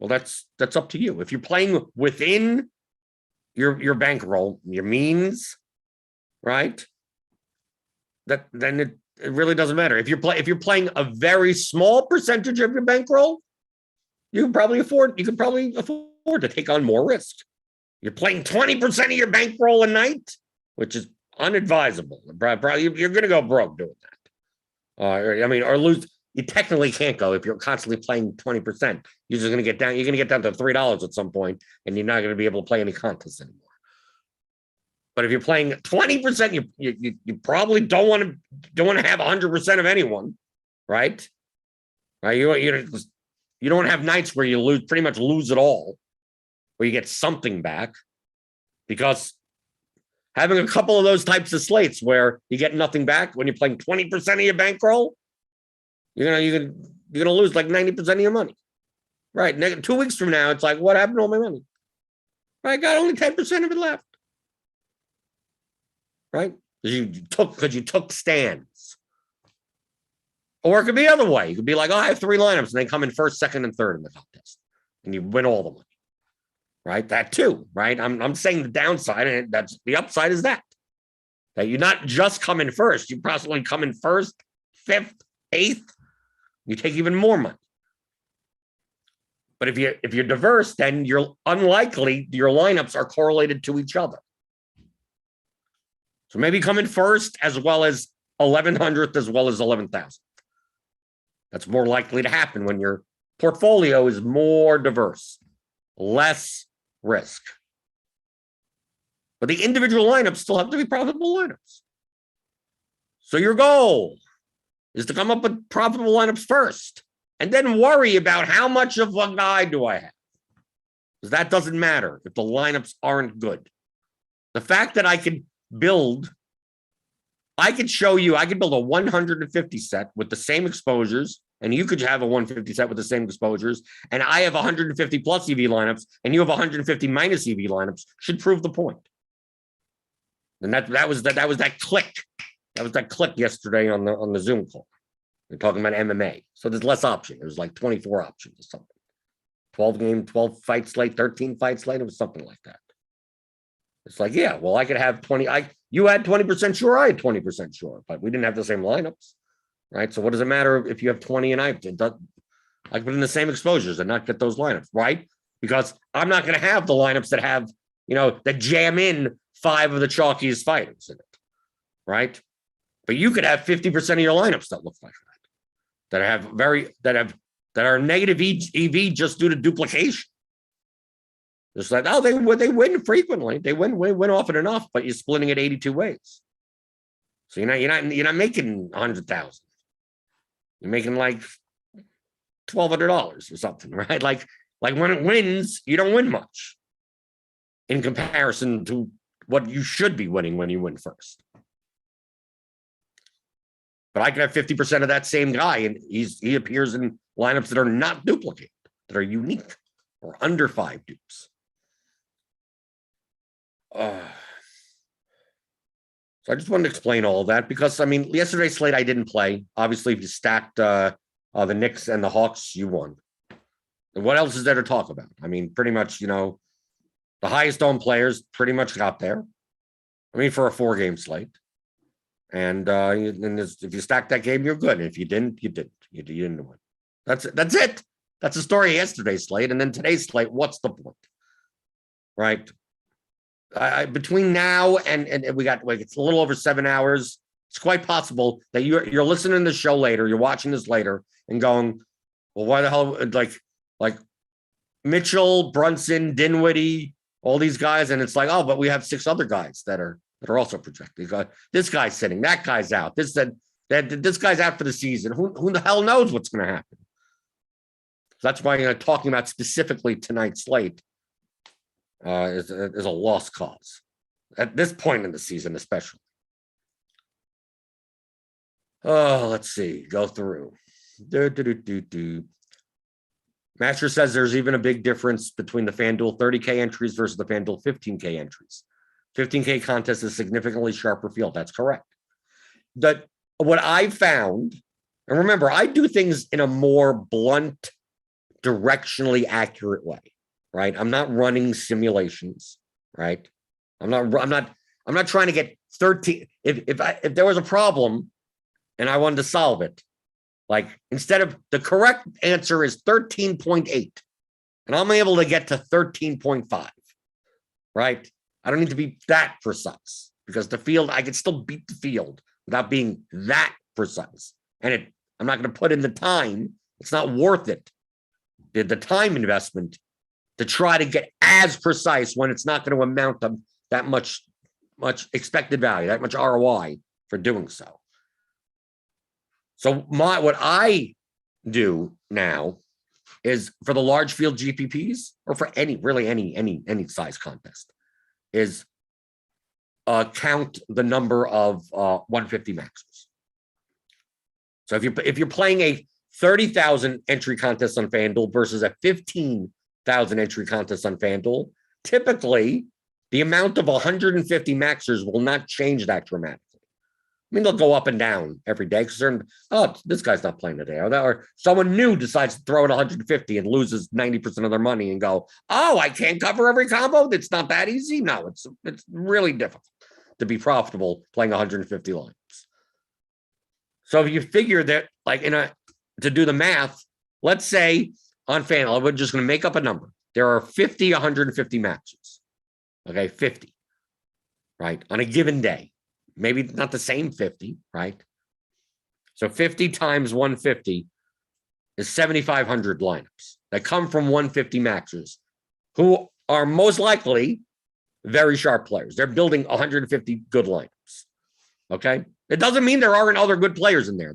Well, that's up to you. If you're playing within your bankroll, your means, right? Then it really doesn't matter. If you're playing a very small percentage of your bankroll, you can probably afford to take on more risk. You're playing 20% of your bankroll a night, which is unadvisable. Probably you're going to go broke doing that. Or lose. You technically can't go if you're constantly playing 20%. You're just going to get down. You're going to get down to $3 at some point, and you're not going to be able to play any contests anymore. But if you're playing 20%, you probably don't want to have 100% of anyone, right? Right? You don't have nights where you pretty much lose it all, where you get something back, because having a couple of those types of slates where you get nothing back when you're playing 20% of your bankroll, you're gonna lose like 90% of your money, right? 2 weeks from now, it's like, what happened to all my money? I got only 10% of it left, right? Because you took stands. Or it could be the other way. You could be like, oh, I have 3 lineups, and they come in first, second, and third in the contest, and you win all the money, right? That too, right? I'm saying the downside, and that's the upside is that you're not just coming first, you possibly come in first, 5th, 8th. You take even more money. But if you're diverse, then you're unlikely your lineups are correlated to each other. So maybe come in first as well as 1100th as well as 11,000. That's more likely to happen when your portfolio is more diverse, less risk. But the individual lineups still have to be profitable lineups. So your goal is to come up with profitable lineups first and then worry about how much of a guy do I have. Because that doesn't matter if the lineups aren't good. The fact that I could show you, I could build a 150 set with the same exposures, and you could have a 150 set with the same exposures, and I have 150 plus EV lineups, and you have 150 minus EV lineups, should prove the point. And that was that click. That was that click yesterday on the Zoom call. They're talking about MMA. So there's less option. It was like 24 options or something. 12 fight slate, 13 fight slate. It was something like that. It's like, yeah, well, I could have 20. You had 20% sure, I had 20% sure, but we didn't have the same lineups, right? So what does it matter if you have 20 and I can put in the same exposures and not get those lineups, right? Because I'm not going to have the lineups that have, that jam in 5 of the chalkiest fighters in it, right? But you could have 50% of your lineups that look like that are negative EV just due to duplication. It's like, oh, they win frequently. They win often enough, but you're splitting it 82 ways. So you're not making 100,000. You're making like $1,200 or something, right? Like when it wins, you don't win much in comparison to what you should be winning when you win first. But I could have 50% of that same guy, and he appears in lineups that are not duplicated, that are unique or under 5 dupes. So I just wanted to explain all of that because, yesterday's slate I didn't play. Obviously, if you stacked the Knicks and the Hawks, you won. And what else is there to talk about? Pretty much, the highest owned players pretty much got there. For a 4-game slate. And if you stack that game, you're good. And if you didn't, you didn't. You didn't win. That's it. That's the story of yesterday's slate. And then today's slate, what's the point? Right? Between now and we got it's a little over 7 hours. It's quite possible that you're listening to the show later, you're watching this later, and going, well, why the hell? Like Mitchell, Brunson, Dinwiddie, all these guys, and it's like, oh, but we have 6 other guys that are also projected. This guy's sitting, that guy's out. This guy's out for the season. Who the hell knows what's going to happen? So that's why talking about specifically tonight's slate is a lost cause at this point in the season, especially. Oh, let's see. Go through. Master says there's even a big difference between the FanDuel 30K entries versus the FanDuel 15K entries. 15K contest is significantly sharper field. That's correct. What I found, and remember, I do things in a more blunt, directionally accurate way. Right? I'm not running simulations, right? I'm not trying to get 13. If there was a problem and I wanted to solve it, like instead of the correct answer is 13.8, and I'm able to get to 13.5, right? I don't need to be that precise because the field, I can still beat the field without being that precise. And I'm not going to put in the time. It's not worth it. The time investment to try to get as precise when it's not going to amount to that much expected value, that much ROI for doing so. So what I do now is for the large field GPPs or for any size contest is count the number of 150 maxers. So if you're playing a 30,000 entry contest on FanDuel versus a 15,000 entry contest on FanDuel, typically the amount of 150 maxers will not change that dramatically. They'll go up and down every day because this guy's not playing today. Or someone new decides to throw in 150 and loses 90% of their money and go, oh, I can't cover every combo. It's not that easy. No, it's really difficult to be profitable playing 150 lines. So if you figure that, to do the math, let's say on FanDuel, we're just going to make up a number. There are 150 maxers. Okay, 50, right? On a given day. Maybe not the same 50, right? So 50 times 150 is 7,500 lineups that come from 150 maxers who are most likely very sharp players. They're building 150 good lineups, okay? It doesn't mean there aren't other good players in there.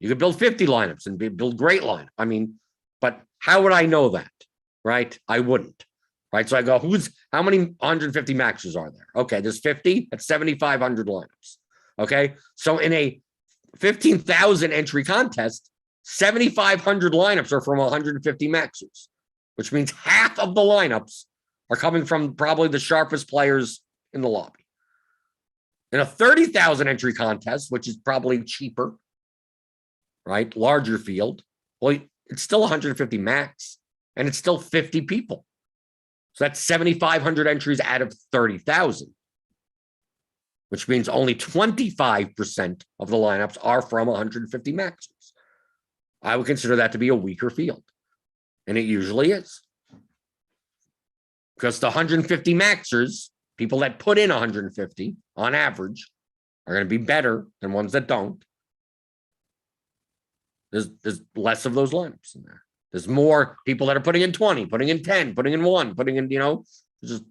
You could build 50 lineups and build great lineup. I mean, but how would I know that? Right? I wouldn't. Right. So I go, how many 150 maxers are there? Okay, there's 50. That's 7,500 lineups. Okay. So in a 15,000 entry contest, 7,500 lineups are from 150 maxers, which means half of the lineups are coming from probably the sharpest players in the lobby. In a 30,000 entry contest, which is probably cheaper, right? Larger field. Well, it's still 150 max, and it's still 50 people. So that's 7,500 entries out of 30,000, which means only 25% of the lineups are from 150 maxers. I would consider that to be a weaker field, and it usually is. Because the 150 maxers, people that put in 150 on average, are going to be better than ones that don't. There's less of those lineups in there. There's more people that are putting in 20, putting in 10, putting in 1, putting in, just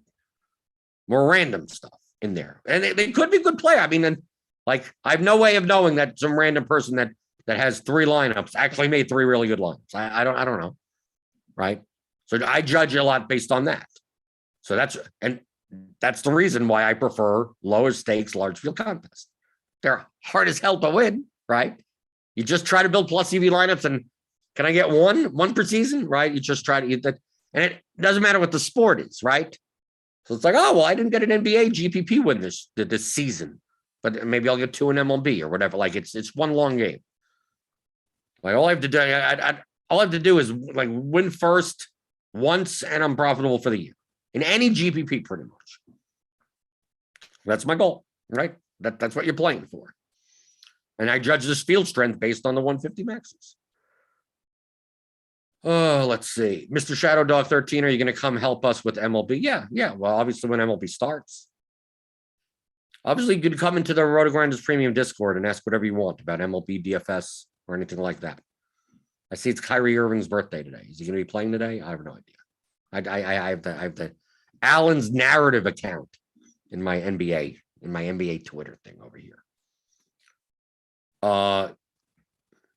more random stuff in there. And they could be good play. I mean, and like, I have no way of knowing that some random person that has 3 lineups actually made 3 really good lineups. I don't know. Right. So I judge a lot based on that. So that's the reason why I prefer lower stakes, large field contests. They're hard as hell to win, right? You just try to build plus EV lineups, and can I get one per season, right? You just try to eat that, and it doesn't matter what the sport is, right? So it's like, oh, well, I didn't get an NBA GPP win this season, but maybe I'll get 2 in MLB or whatever. Like it's one long game. Like all I have to do, all I have to do is like win first once, and I'm profitable for the year in any GPP, pretty much. That's my goal, right? That's what you're playing for. And I judge this field strength based on the 150 maxes. Oh, let's see. Mr. Shadow Dog 13, are you going to come help us with MLB? Yeah. Well, obviously when MLB starts. Obviously, you could come into the RotoGrinders Premium Discord and ask whatever you want about MLB, DFS, or anything like that. I see it's Kyrie Irving's birthday today. Is he going to be playing today? I have no idea. I have the Allen's narrative account in my NBA Twitter thing over here.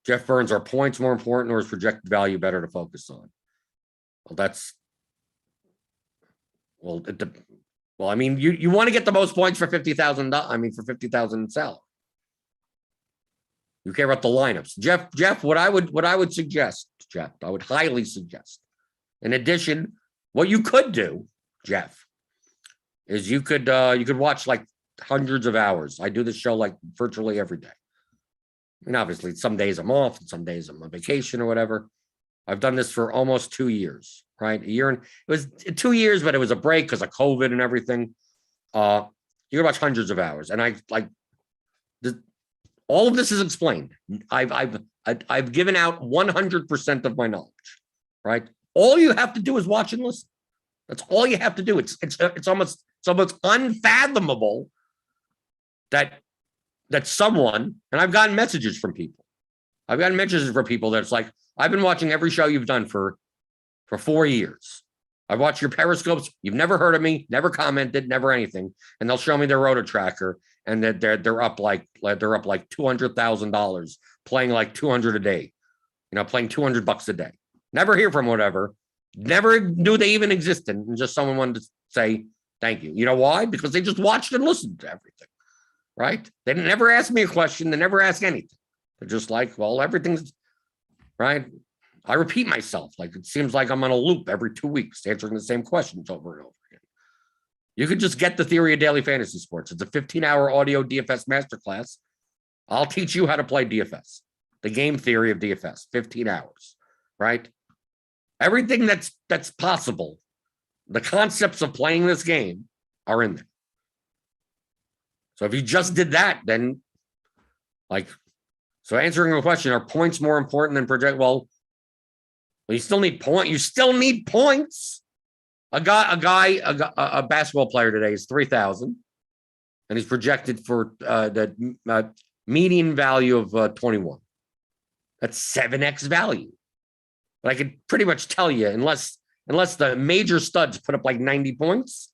Jeff Burns, are points more important or is projected value better to focus on? Well, I mean, you want to get the most points for $50,000. For 50,000 salary. You care about the lineups. Jeff, what I would suggest, Jeff, I would highly suggest. In addition, what you could do, Jeff, is you could watch like hundreds of hours. I do this show like virtually every day. I mean, obviously, some days I'm off, and some days I'm on vacation or whatever. I've done this for almost 2 years, right? A year, and it was 2 years, but it was a break because of COVID and everything. You can watch hundreds of hours, and all of this is explained. I've given out 100% of my knowledge, right? All you have to do is watch and listen. That's all you have to do. It's almost unfathomable that someone, and I've gotten messages from people. I've gotten messages from people that's like, I've been watching every show you've done for 4 years. I've watched your periscopes. You've never heard of me, never commented, never anything. And they'll show me their roto tracker, and that they're up like $200,000, playing like 200 a day, playing $200 a day. Never hear from whatever. Never knew they even existed. And just someone wanted to say thank you. You know why? Because they just watched and listened to everything. Right? They never ask me a question. They never ask anything. They're just like, well, everything's right. I repeat myself. Like it seems like I'm on a loop every 2 weeks, answering the same questions over and over again. You could just get the theory of daily fantasy sports. It's a 15-hour audio DFS masterclass. I'll teach you how to play DFS, the game theory of DFS, 15 hours, right? Everything that's possible, the concepts of playing this game are in there. So if you just did that, then so answering a question, are points more important than project? Well, you still need points. You still need points. A basketball player today is 3,000, and he's projected for the median value of 21. That's 7x value. But I could pretty much tell you, unless the major studs put up like 90 points,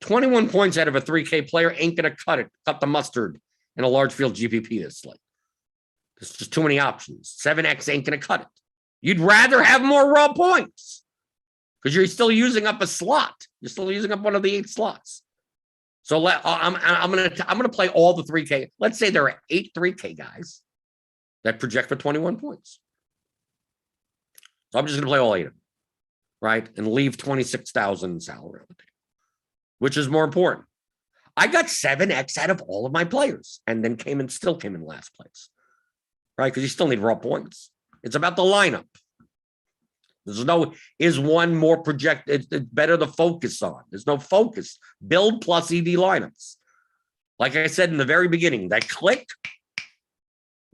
21 points out of a 3K player ain't going to cut the mustard in a large field GPP this slate. There's just too many options. 7X ain't going to cut it. You'd rather have more raw points because you're still using up a slot. You're still using up one of the 8 slots. So I'm gonna play all the 3K. Let's say there are 8 3K guys that project for 21 points. So I'm just gonna play all 8 of them, right? And leave 26,000 salary on the table. Which is more important? I got 7X out of all of my players, and then still came in last place, right? Because you still need raw points. It's about the lineup. There's no, is one more projected? It's better to focus on. There's no focus. Build plus EV lineups. Like I said in the very beginning, that click,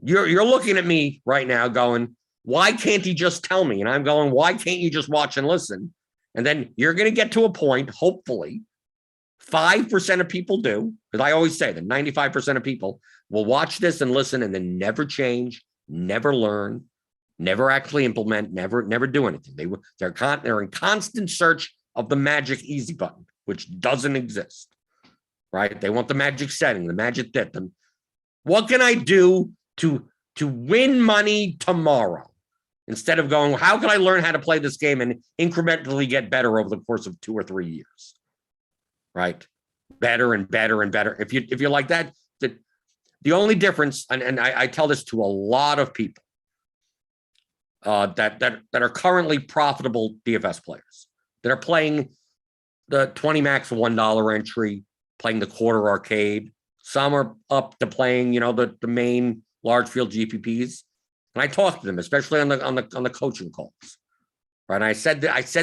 you're looking at me right now going, why can't he just tell me? And I'm going, why can't you just watch and listen? And then you're going to get to a point, hopefully, 5% of people do, because I always say that 95% of people will watch this and listen and then never change, never learn, never actually implement, never do anything. They're in constant search of the magic easy button, which doesn't exist, right? They want the magic setting, the magic that them. What can I do to win money tomorrow? Instead of going, how can I learn how to play this game and incrementally get better over the course of 2 or 3 years? Right? Better and better and better. If you're like that, the only difference, and I tell this to a lot of people, that are currently profitable DFS players that are playing the 20 max $1 entry, playing the quarter arcade. Some are up to playing, the main large field GPPs. And I talked to them, especially on the coaching calls. Right. And I said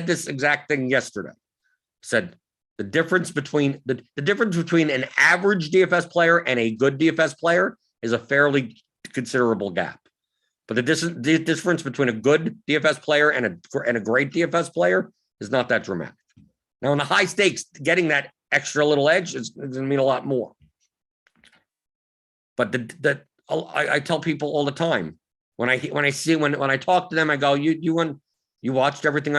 this exact thing yesterday. I said the difference between an average DFS player and a good DFS player is a fairly considerable gap. But the difference between a good DFS player and a great DFS player is not that dramatic. Now, in the high stakes, getting that extra little edge is going to mean a lot more. But I tell people all the time when I talk to them, I go, you watched everything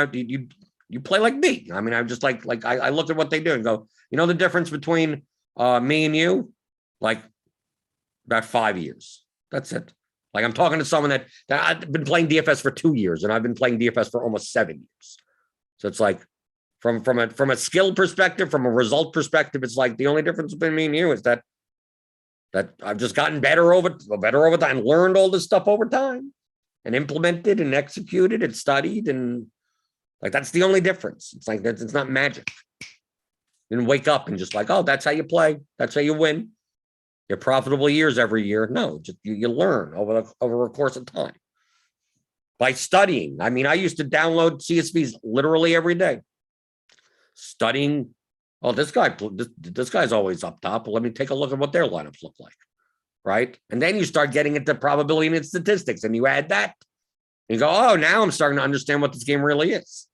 you play like me. I mean, I'm just like I look at what they do and go, the difference between me and you, like about 5 years. That's it. Like I'm talking to someone that I've been playing DFS for 2 years and I've been playing DFS for almost 7 years. So it's like from a skill perspective, from a result perspective, it's like the only difference between me and you is that I've just gotten better over time, learned all this stuff over time and implemented and executed and studied. And like, that's the only difference. It's like, it's not magic. You didn't wake up and just like, oh, that's how you play. That's how you win. Your profitable years every year. No, just you learn over a course of time by studying. I mean, I used to download CSVs literally every day, studying. Oh, this guy's always up top. Well, let me take a look at what their lineups look like, right? And then you start getting into probability and statistics, and you add that. And you go, oh, now I'm starting to understand what this game really is,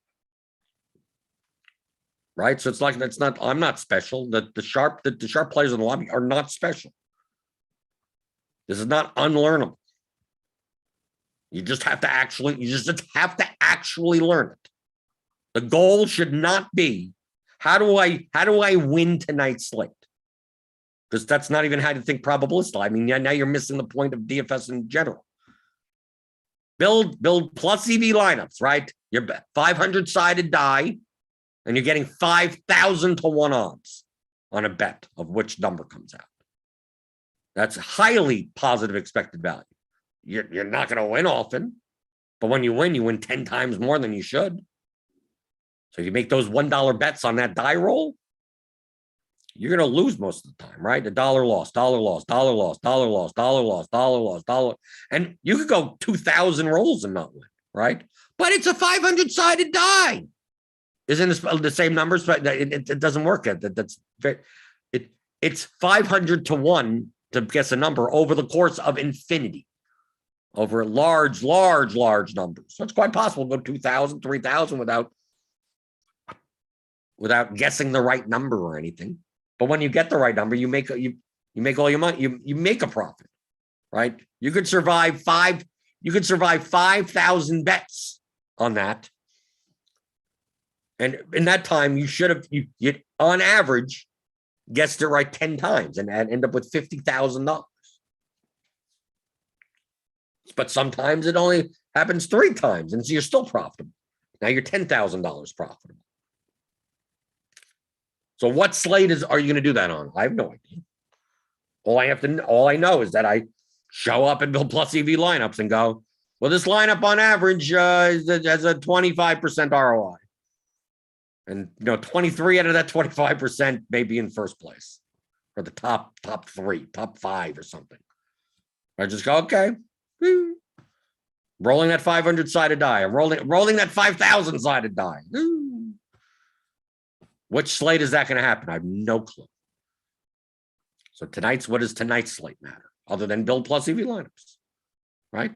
right? So it's like I'm not special. The sharp players in the lobby are not special. This is not unlearnable. You just have to actually learn it. The goal should not be how do I win tonight's slate? Because that's not even how to think probabilistic. I mean, now you're missing the point of DFS in general. Build plus EV lineups, right? You're 500-sided die, and you're getting 5,000 to 1 odds on a bet of which number comes out. That's highly positive expected value. You're not going to win often, but when you win 10 times more than you should. So if you make those $1 bets on that die roll, you're going to lose most of the time, right? The dollar loss. And you could go 2,000 rolls and not win, right? But it's a 500-sided die. Isn't it the same numbers? But it doesn't work. It's 500 to 1 to guess a number over the course of infinity, over large numbers. So it's quite possible to go 2,000, 3,000 without guessing the right number or anything. But when you get the right number, you make all your money. You make a profit, right? You could survive 5,000 bets on that. And in that time, you should have, on average, guessed it right 10 times and end up with $50,000. But sometimes it only happens 3 times, and so you're still profitable. Now you're $10,000 profitable. So what slate are you going to do that on? I have no idea. All I know is that I show up and build plus EV lineups and go, well, this lineup on average has a 25% ROI. And 23 out of that 25% may be in first place, or the top 3, top 5 or something. I just go, okay. Rolling that 500-sided die. I'm rolling that 5,000-sided die. Which slate is that going to happen? I have no clue. So what does tonight's slate matter? Other than build plus EV lineups, right?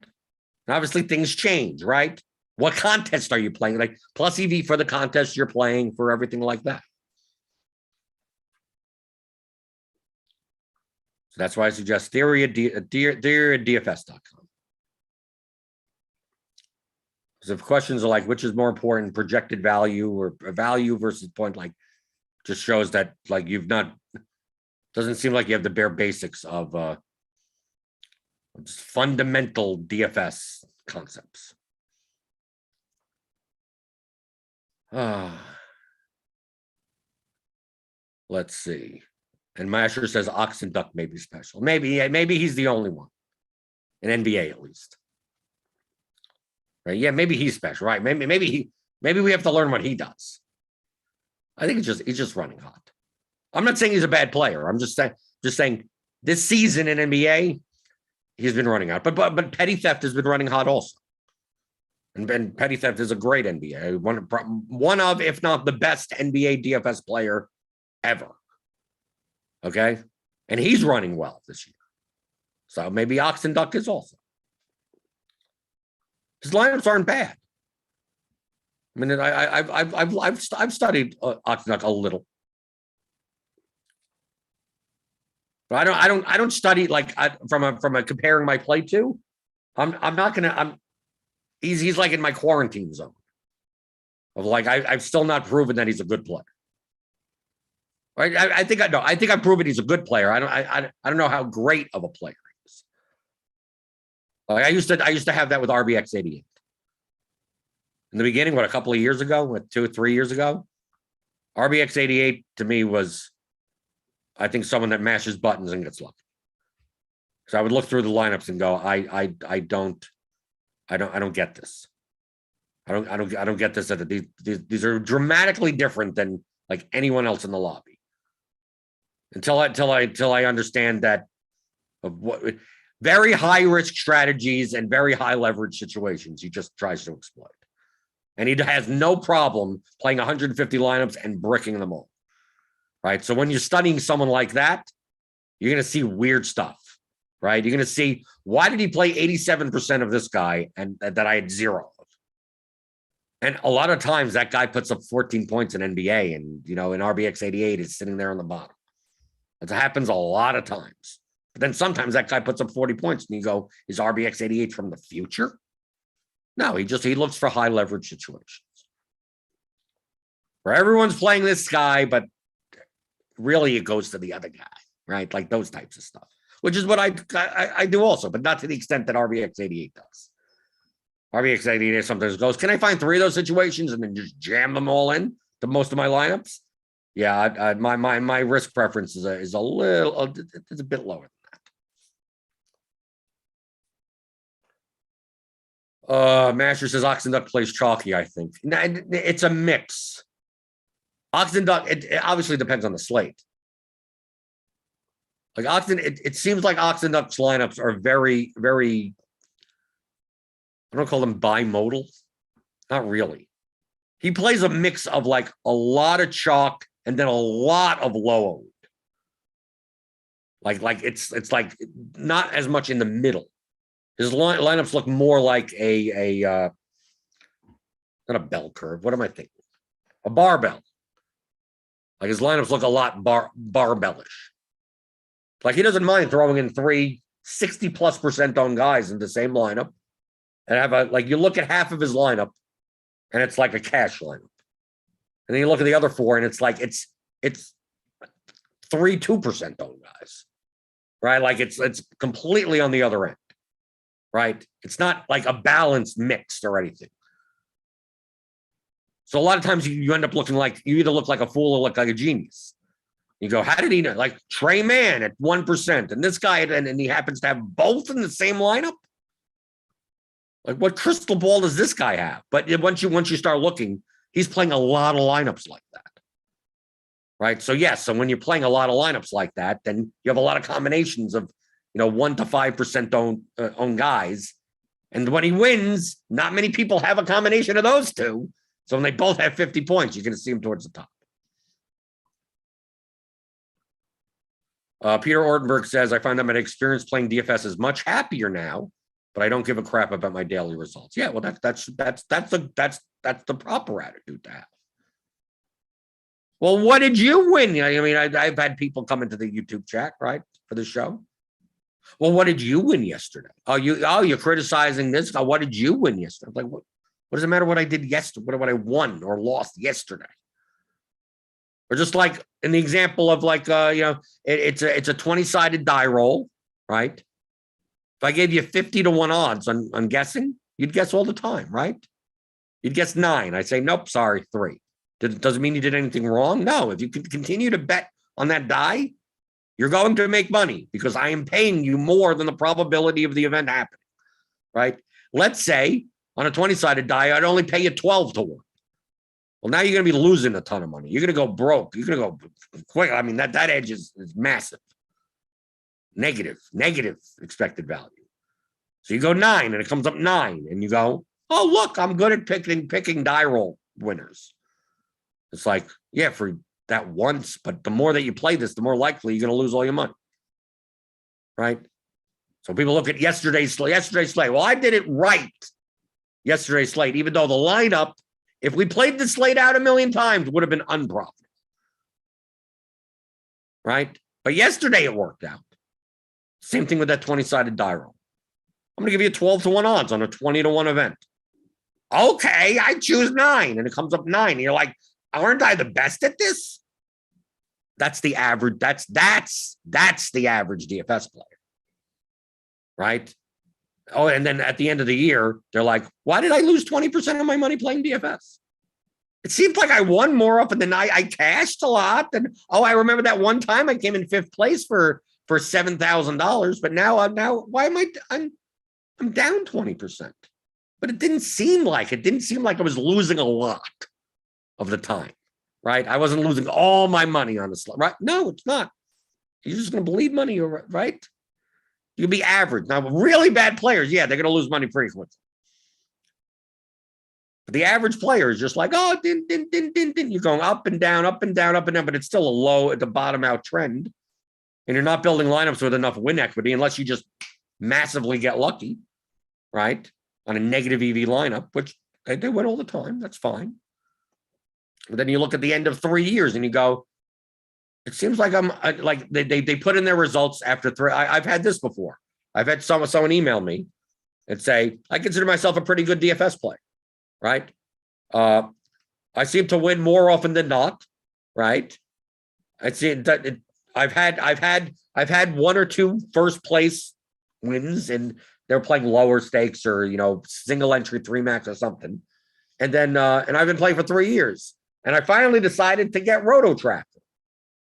And obviously things change, right? What contest are you playing? Like plus EV for the contest you're playing, for everything like that. So that's why I suggest theory at DFS.com. Because if questions are like, which is more important, projected value or value versus point, like just shows that like doesn't seem like you have the bare basics of just fundamental DFS concepts. Let's see. And Masher says Oxen Duck may be special. Maybe he's the only one in NBA at least. Right? Yeah, maybe he's special. Right? Maybe we have to learn what he does. I think he's just running hot. I'm not saying he's a bad player. I'm just saying this season in NBA, he's been running hot. But Petty Theft has been running hot also. And Petty Theft is a great NBA. One of, if not the best NBA DFS player ever. Okay? And he's running well this year. So maybe Oxen Duck is also. His lineups aren't bad. I mean, I've studied Oxen Duck a little. But I don't study like from a comparing my play to. He's like in my quarantine zone of like I've still not proven that he's a good player. Right? I think I've proven he's a good player. I don't know how great of a player he is. Like I used to have that with RBX 88. In the beginning, a couple of years ago, 2 or 3 years ago, RBX 88 to me was, I think, someone that mashes buttons and gets lucky. So I would look through the lineups and go, I don't get this. I don't get this. These are dramatically different than like anyone else in the lobby. Until I understand that of what very high risk strategies and very high leverage situations he just tries to exploit. And he has no problem playing 150 lineups and bricking them all. Right. So when you're studying someone like that, you're going to see weird stuff. Right. You're going to see, why did he play 87% of this guy and that I had 0 of? And a lot of times that guy puts up 14 points in NBA and, in RBX 88 is sitting there on the bottom. That happens a lot of times. But then sometimes that guy puts up 40 points and you go, is RBX 88 from the future? No, he looks for high leverage situations where everyone's playing this guy, but really it goes to the other guy, right? Like those types of stuff, which is what I do also, but not to the extent that RBX 88 does. RBX 88 sometimes goes, can I find 3 of those situations and then just jam them all in to most of my lineups? Yeah, my risk preference is a little, it's a bit lower than that. Master says Oxen Duck plays chalky, I think. It's a mix. Oxen Duck, it obviously depends on the slate. Like it seems like Oxen Duck's lineups are very, very, I don't call them bimodal. Not really. He plays a mix of like a lot of chalk and then a lot of low owned. Like it's like not as much in the middle. His lineups look more like a not a bell curve. What am I thinking? A barbell. Like his lineups look a lot barbellish. Like he doesn't mind throwing in 3 60+% owned guys in the same lineup and have like you look at half of his lineup and it's like a cash lineup. And then you look at the other 4 and it's like it's 3 2% owned guys. Right? Like it's completely on the other end. right? It's not like a balanced mix or anything. So a lot of times you end up looking like, you either look like a fool or look like a genius. You go, how did he know? Like Trey Mann at 1%, and this guy, and he happens to have both in the same lineup. Like, what crystal ball does this guy have? But once you start looking, he's playing a lot of lineups like that, right? So yes, so when you're playing a lot of lineups like that, then you have a lot of combinations of 1 to 5% own guys, and when he wins, not many people have a combination of those two. So when they both have 50 points, you're going to see him towards the top. Peter Ortenberg says, I find that my experience playing DFS is much happier now, but I don't give a crap about my daily results. Yeah, well, that's the proper attitude to have. Well, what did you win? I mean, I've had people come into the YouTube chat, right, for the show. Well, what did you win yesterday? You're criticizing this guy. What did you win yesterday? I'm like, what does it matter what I did yesterday? What I won or lost yesterday? Or just like in the example of like, it's a 20-sided die roll, right? If I gave you 50 to 1 odds on guessing, you'd guess all the time, right? You'd guess 9. I'd say, nope, sorry, 3. Doesn't mean you did anything wrong. No, if you can continue to bet on that die, you're going to make money because I am paying you more than the probability of the event happening, right? Let's say on a 20-sided die, I'd only pay you 12 to 1. Well, now you're going to be losing a ton of money. You're going to go broke. You're going to go quick. I mean, that edge is massive. Negative expected value. So you go 9 and it comes up 9 and you go, oh, look, I'm good at picking die roll winners. It's like, yeah, for that once, but the more that you play this, the more likely you're going to lose all your money. Right? So people look at yesterday's slate. Well, I did it right. Yesterday's slate, even though the lineup, if we played the slate out a million times, would have been unprofitable. Right? But yesterday it worked out. Same thing with that 20-sided die roll. I'm going to give you 12 to 1 odds on a 20 to 1 event. Okay, I choose 9 and it comes up 9. And you're like, aren't I the best at this? That's the average. That's the average DFS player. Right? Oh, and then at the end of the year, they're like, why did I lose 20% of my money playing DFS? It seemed like I won more often than I cashed a lot. And I remember that one time I came in 5th place for $7,000, but now why am I'm down 20%. But it didn't seem like I was losing a lot of the time, right? I wasn't losing all my money on the slot, right? No, it's not. You're just going to bleed money, right? You can be average. Now, really bad players, yeah, they're going to lose money pretty quickly. But the average player is just like, oh, din. You're going up and down, up and down, up and down, but it's still a low at the bottom out trend. And you're not building lineups with enough win equity unless you just massively get lucky, right? On a negative EV lineup, which they win all the time. That's fine. But then you look at the end of 3 years and you go, it seems like they put in their results after 3. I've had this before. I've had someone email me and say, I consider myself a pretty good DFS player, right? I seem to win more often than not, right? I see that I've had 1 or 2 first place wins and they're playing lower stakes or, single entry 3 max or something. And then, and I've been playing for 3 years and I finally decided to get RotoTracker,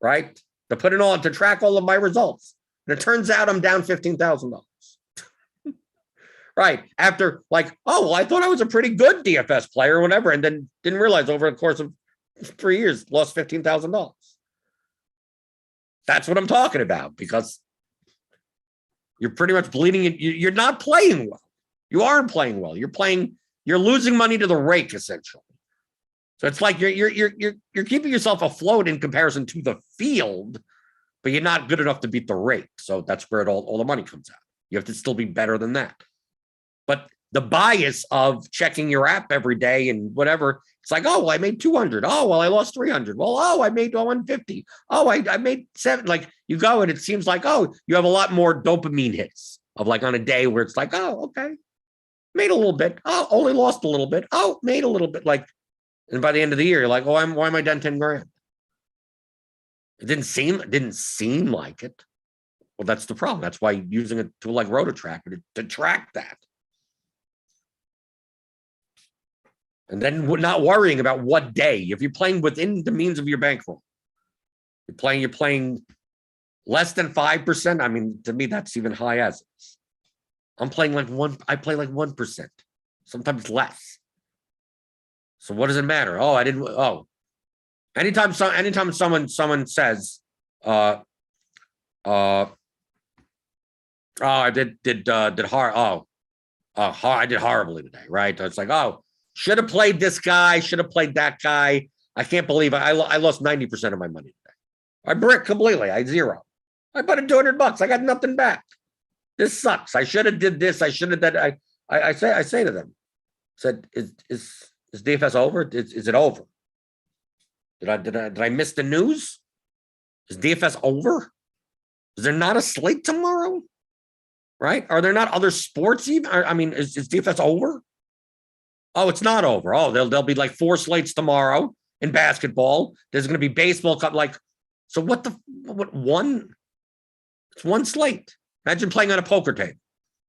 right? To put it on to track all of my results. And it turns out I'm down $15,000. Right. After like, oh, well, I thought I was a pretty good DFS player or whatever. And then didn't realize over the course of 3 years, lost $15,000. That's what I'm talking about because you're pretty much bleeding it. You're not playing well. You aren't playing well. You're losing money to the rake essentially. So it's like you're keeping yourself afloat in comparison to the field, but you're not good enough to beat the rake. So that's where all the money comes out. You have to still be better than that. But the bias of checking your app every day and whatever, it's like, oh, well, I made 200. Oh, well, I lost 300. Well, oh, I made 150. Oh, I made 7. Like you go and it seems like, oh, you have a lot more dopamine hits of like on a day where it's like, oh, okay, made a little bit. Oh, only lost a little bit. Oh, made a little bit. Like, and by the end of the year, you're like, oh, why am I down 10 grand? It didn't seem like it. Well, that's the problem. That's why using a tool like RotoTracker to track that. And then we're not worrying about what day. If you're playing within the means of your bankroll, you're playing less than 5%. I mean, to me, that's even high as it is. I'm playing like I play like 1%, sometimes less. So what does it matter? Oh, I didn't. Oh, anytime someone says, oh, I did hard. I did horribly today, right? It's like, oh, should have played this guy, should have played that guy. I can't believe I lost 90% of my money today. I bricked completely. I zero. I put in $200. I got nothing back. This sucks. I should have did this. I should have done. I say to them, said, is DFS over? Is it over? Did I miss the news? Is DFS over? Is there not a slate tomorrow? Right? Are there not other sports even? I mean, is DFS over? Oh, it's not over. Oh, there'll be like 4 slates tomorrow in basketball. There's going to be baseball. So what one? It's one slate. Imagine playing on a poker table,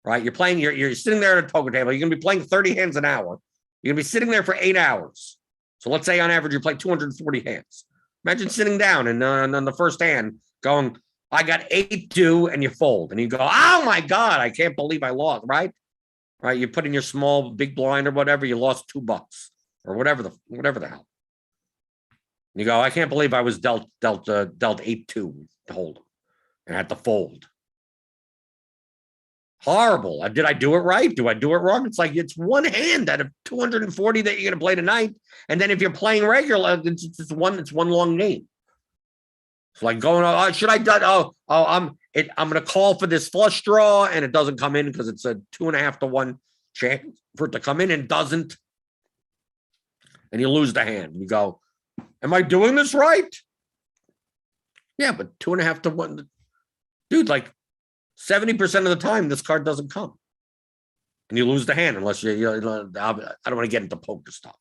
right? You're sitting there at a poker table. You're going to be playing 30 hands an hour. You're going to be sitting there for 8 hours. So let's say on average you play 240 hands. Imagine sitting down and on the first hand going, I got 8-2, and you fold, and you go, oh my God, I can't believe I lost, right? Right? You put in your small big blind or whatever, you lost $2 or whatever the hell. And you go, I can't believe I was dealt 8-2 to hold them and had to fold. Horrible. Did I do it right? Do I do it wrong? It's like it's one hand out of 240 that you're going to play tonight, and then if you're playing regular, it's one long game. It's like going, oh, should I do? I'm going to call for this flush draw, and it doesn't come in because it's a 2.5 to 1 chance for it to come in, and doesn't, and you lose the hand. You go, am I doing this right? Yeah, but 2.5 to 1, dude. Like 70% of the time, this card doesn't come, and you lose the hand unless I don't want to get into poker stuff.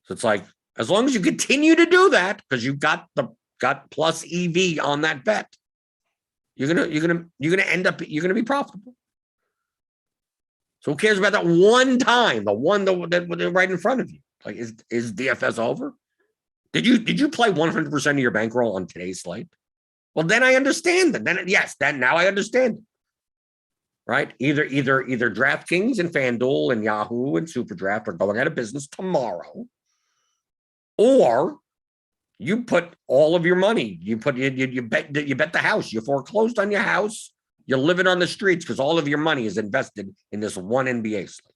So it's like, as long as you continue to do that, because you got plus EV on that bet, you're gonna end up, you're gonna be profitable. So who cares about that one time, the one that right in front of you? Like, is DFS over? Did you play 100% of your bankroll on today's slate? Well, then I understand that. Then now I understand it. Right? Either DraftKings and FanDuel and Yahoo and SuperDraft are going out of business tomorrow, or you put all of your money. You bet the house. You foreclosed on your house. You're living on the streets because all of your money is invested in this one NBA slate.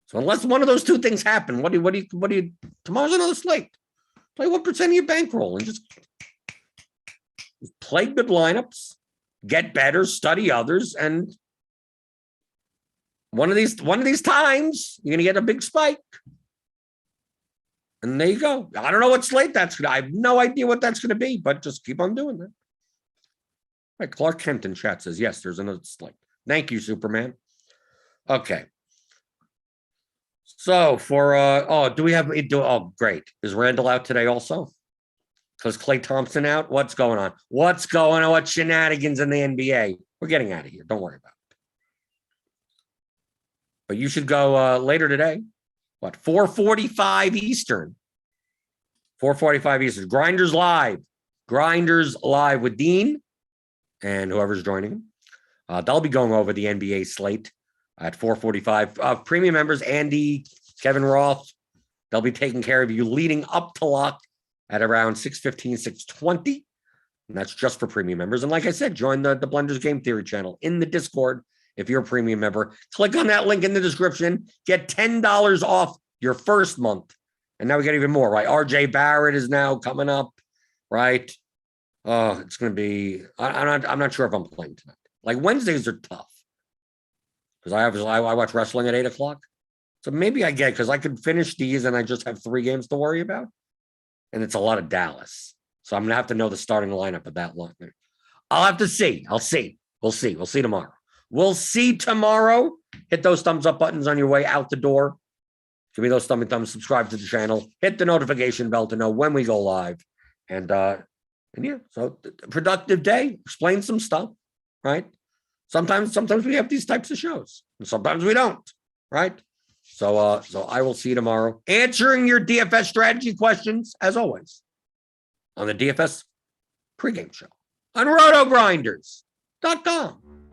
So unless one of those two things happen, what do you? Tomorrow's another slate. Play 1% of your bankroll and just play good lineups, get better, study others, and one of these times you're gonna get a big spike. And there you go. I don't know what slate that's gonna. I have no idea what that's gonna be, but just keep on doing that. Right, Clark Kent in chat says yes. There's another slate. Thank you, Superman. Okay. So for do we have? Oh, great. Is Randall out today also? Because Klay Thompson out. What's going on? What's going on? What shenanigans in the NBA? We're getting out of here. Don't worry about it. But you should go later today. What, 4:45 Eastern? 4:45 Eastern. Grinders live with Dean and whoever's joining him. They'll be going over the NBA slate at 4:45. Premium members, Andy, Kevin Roth, they'll be taking care of you leading up to lock at around 6:15, 6:20. And that's just for premium members. And like I said, join the Blenders Game Theory channel in the Discord. If you're a premium member, click on that link in the description, get $10 off your first month. And now we get even more, right? RJ Barrett is now coming up, right? It's going to be, I'm not sure if I'm playing tonight. Like Wednesdays are tough because I watch wrestling at 8:00. So maybe I get, because I could finish these and I just have 3 games to worry about. And it's a lot of Dallas. So I'm going to have to know the starting lineup of that line. I'll have to see. We'll see. We'll see tomorrow. We'll see tomorrow. Hit those thumbs up buttons on your way out the door. Give me those thumbs. Subscribe to the channel. Hit the notification bell to know when we go live. And And yeah, so productive day, explain some stuff, right? Sometimes we have these types of shows, and sometimes we don't, right? So I will see you tomorrow, answering your DFS strategy questions as always on the DFS pregame show on RotoGrinders.com.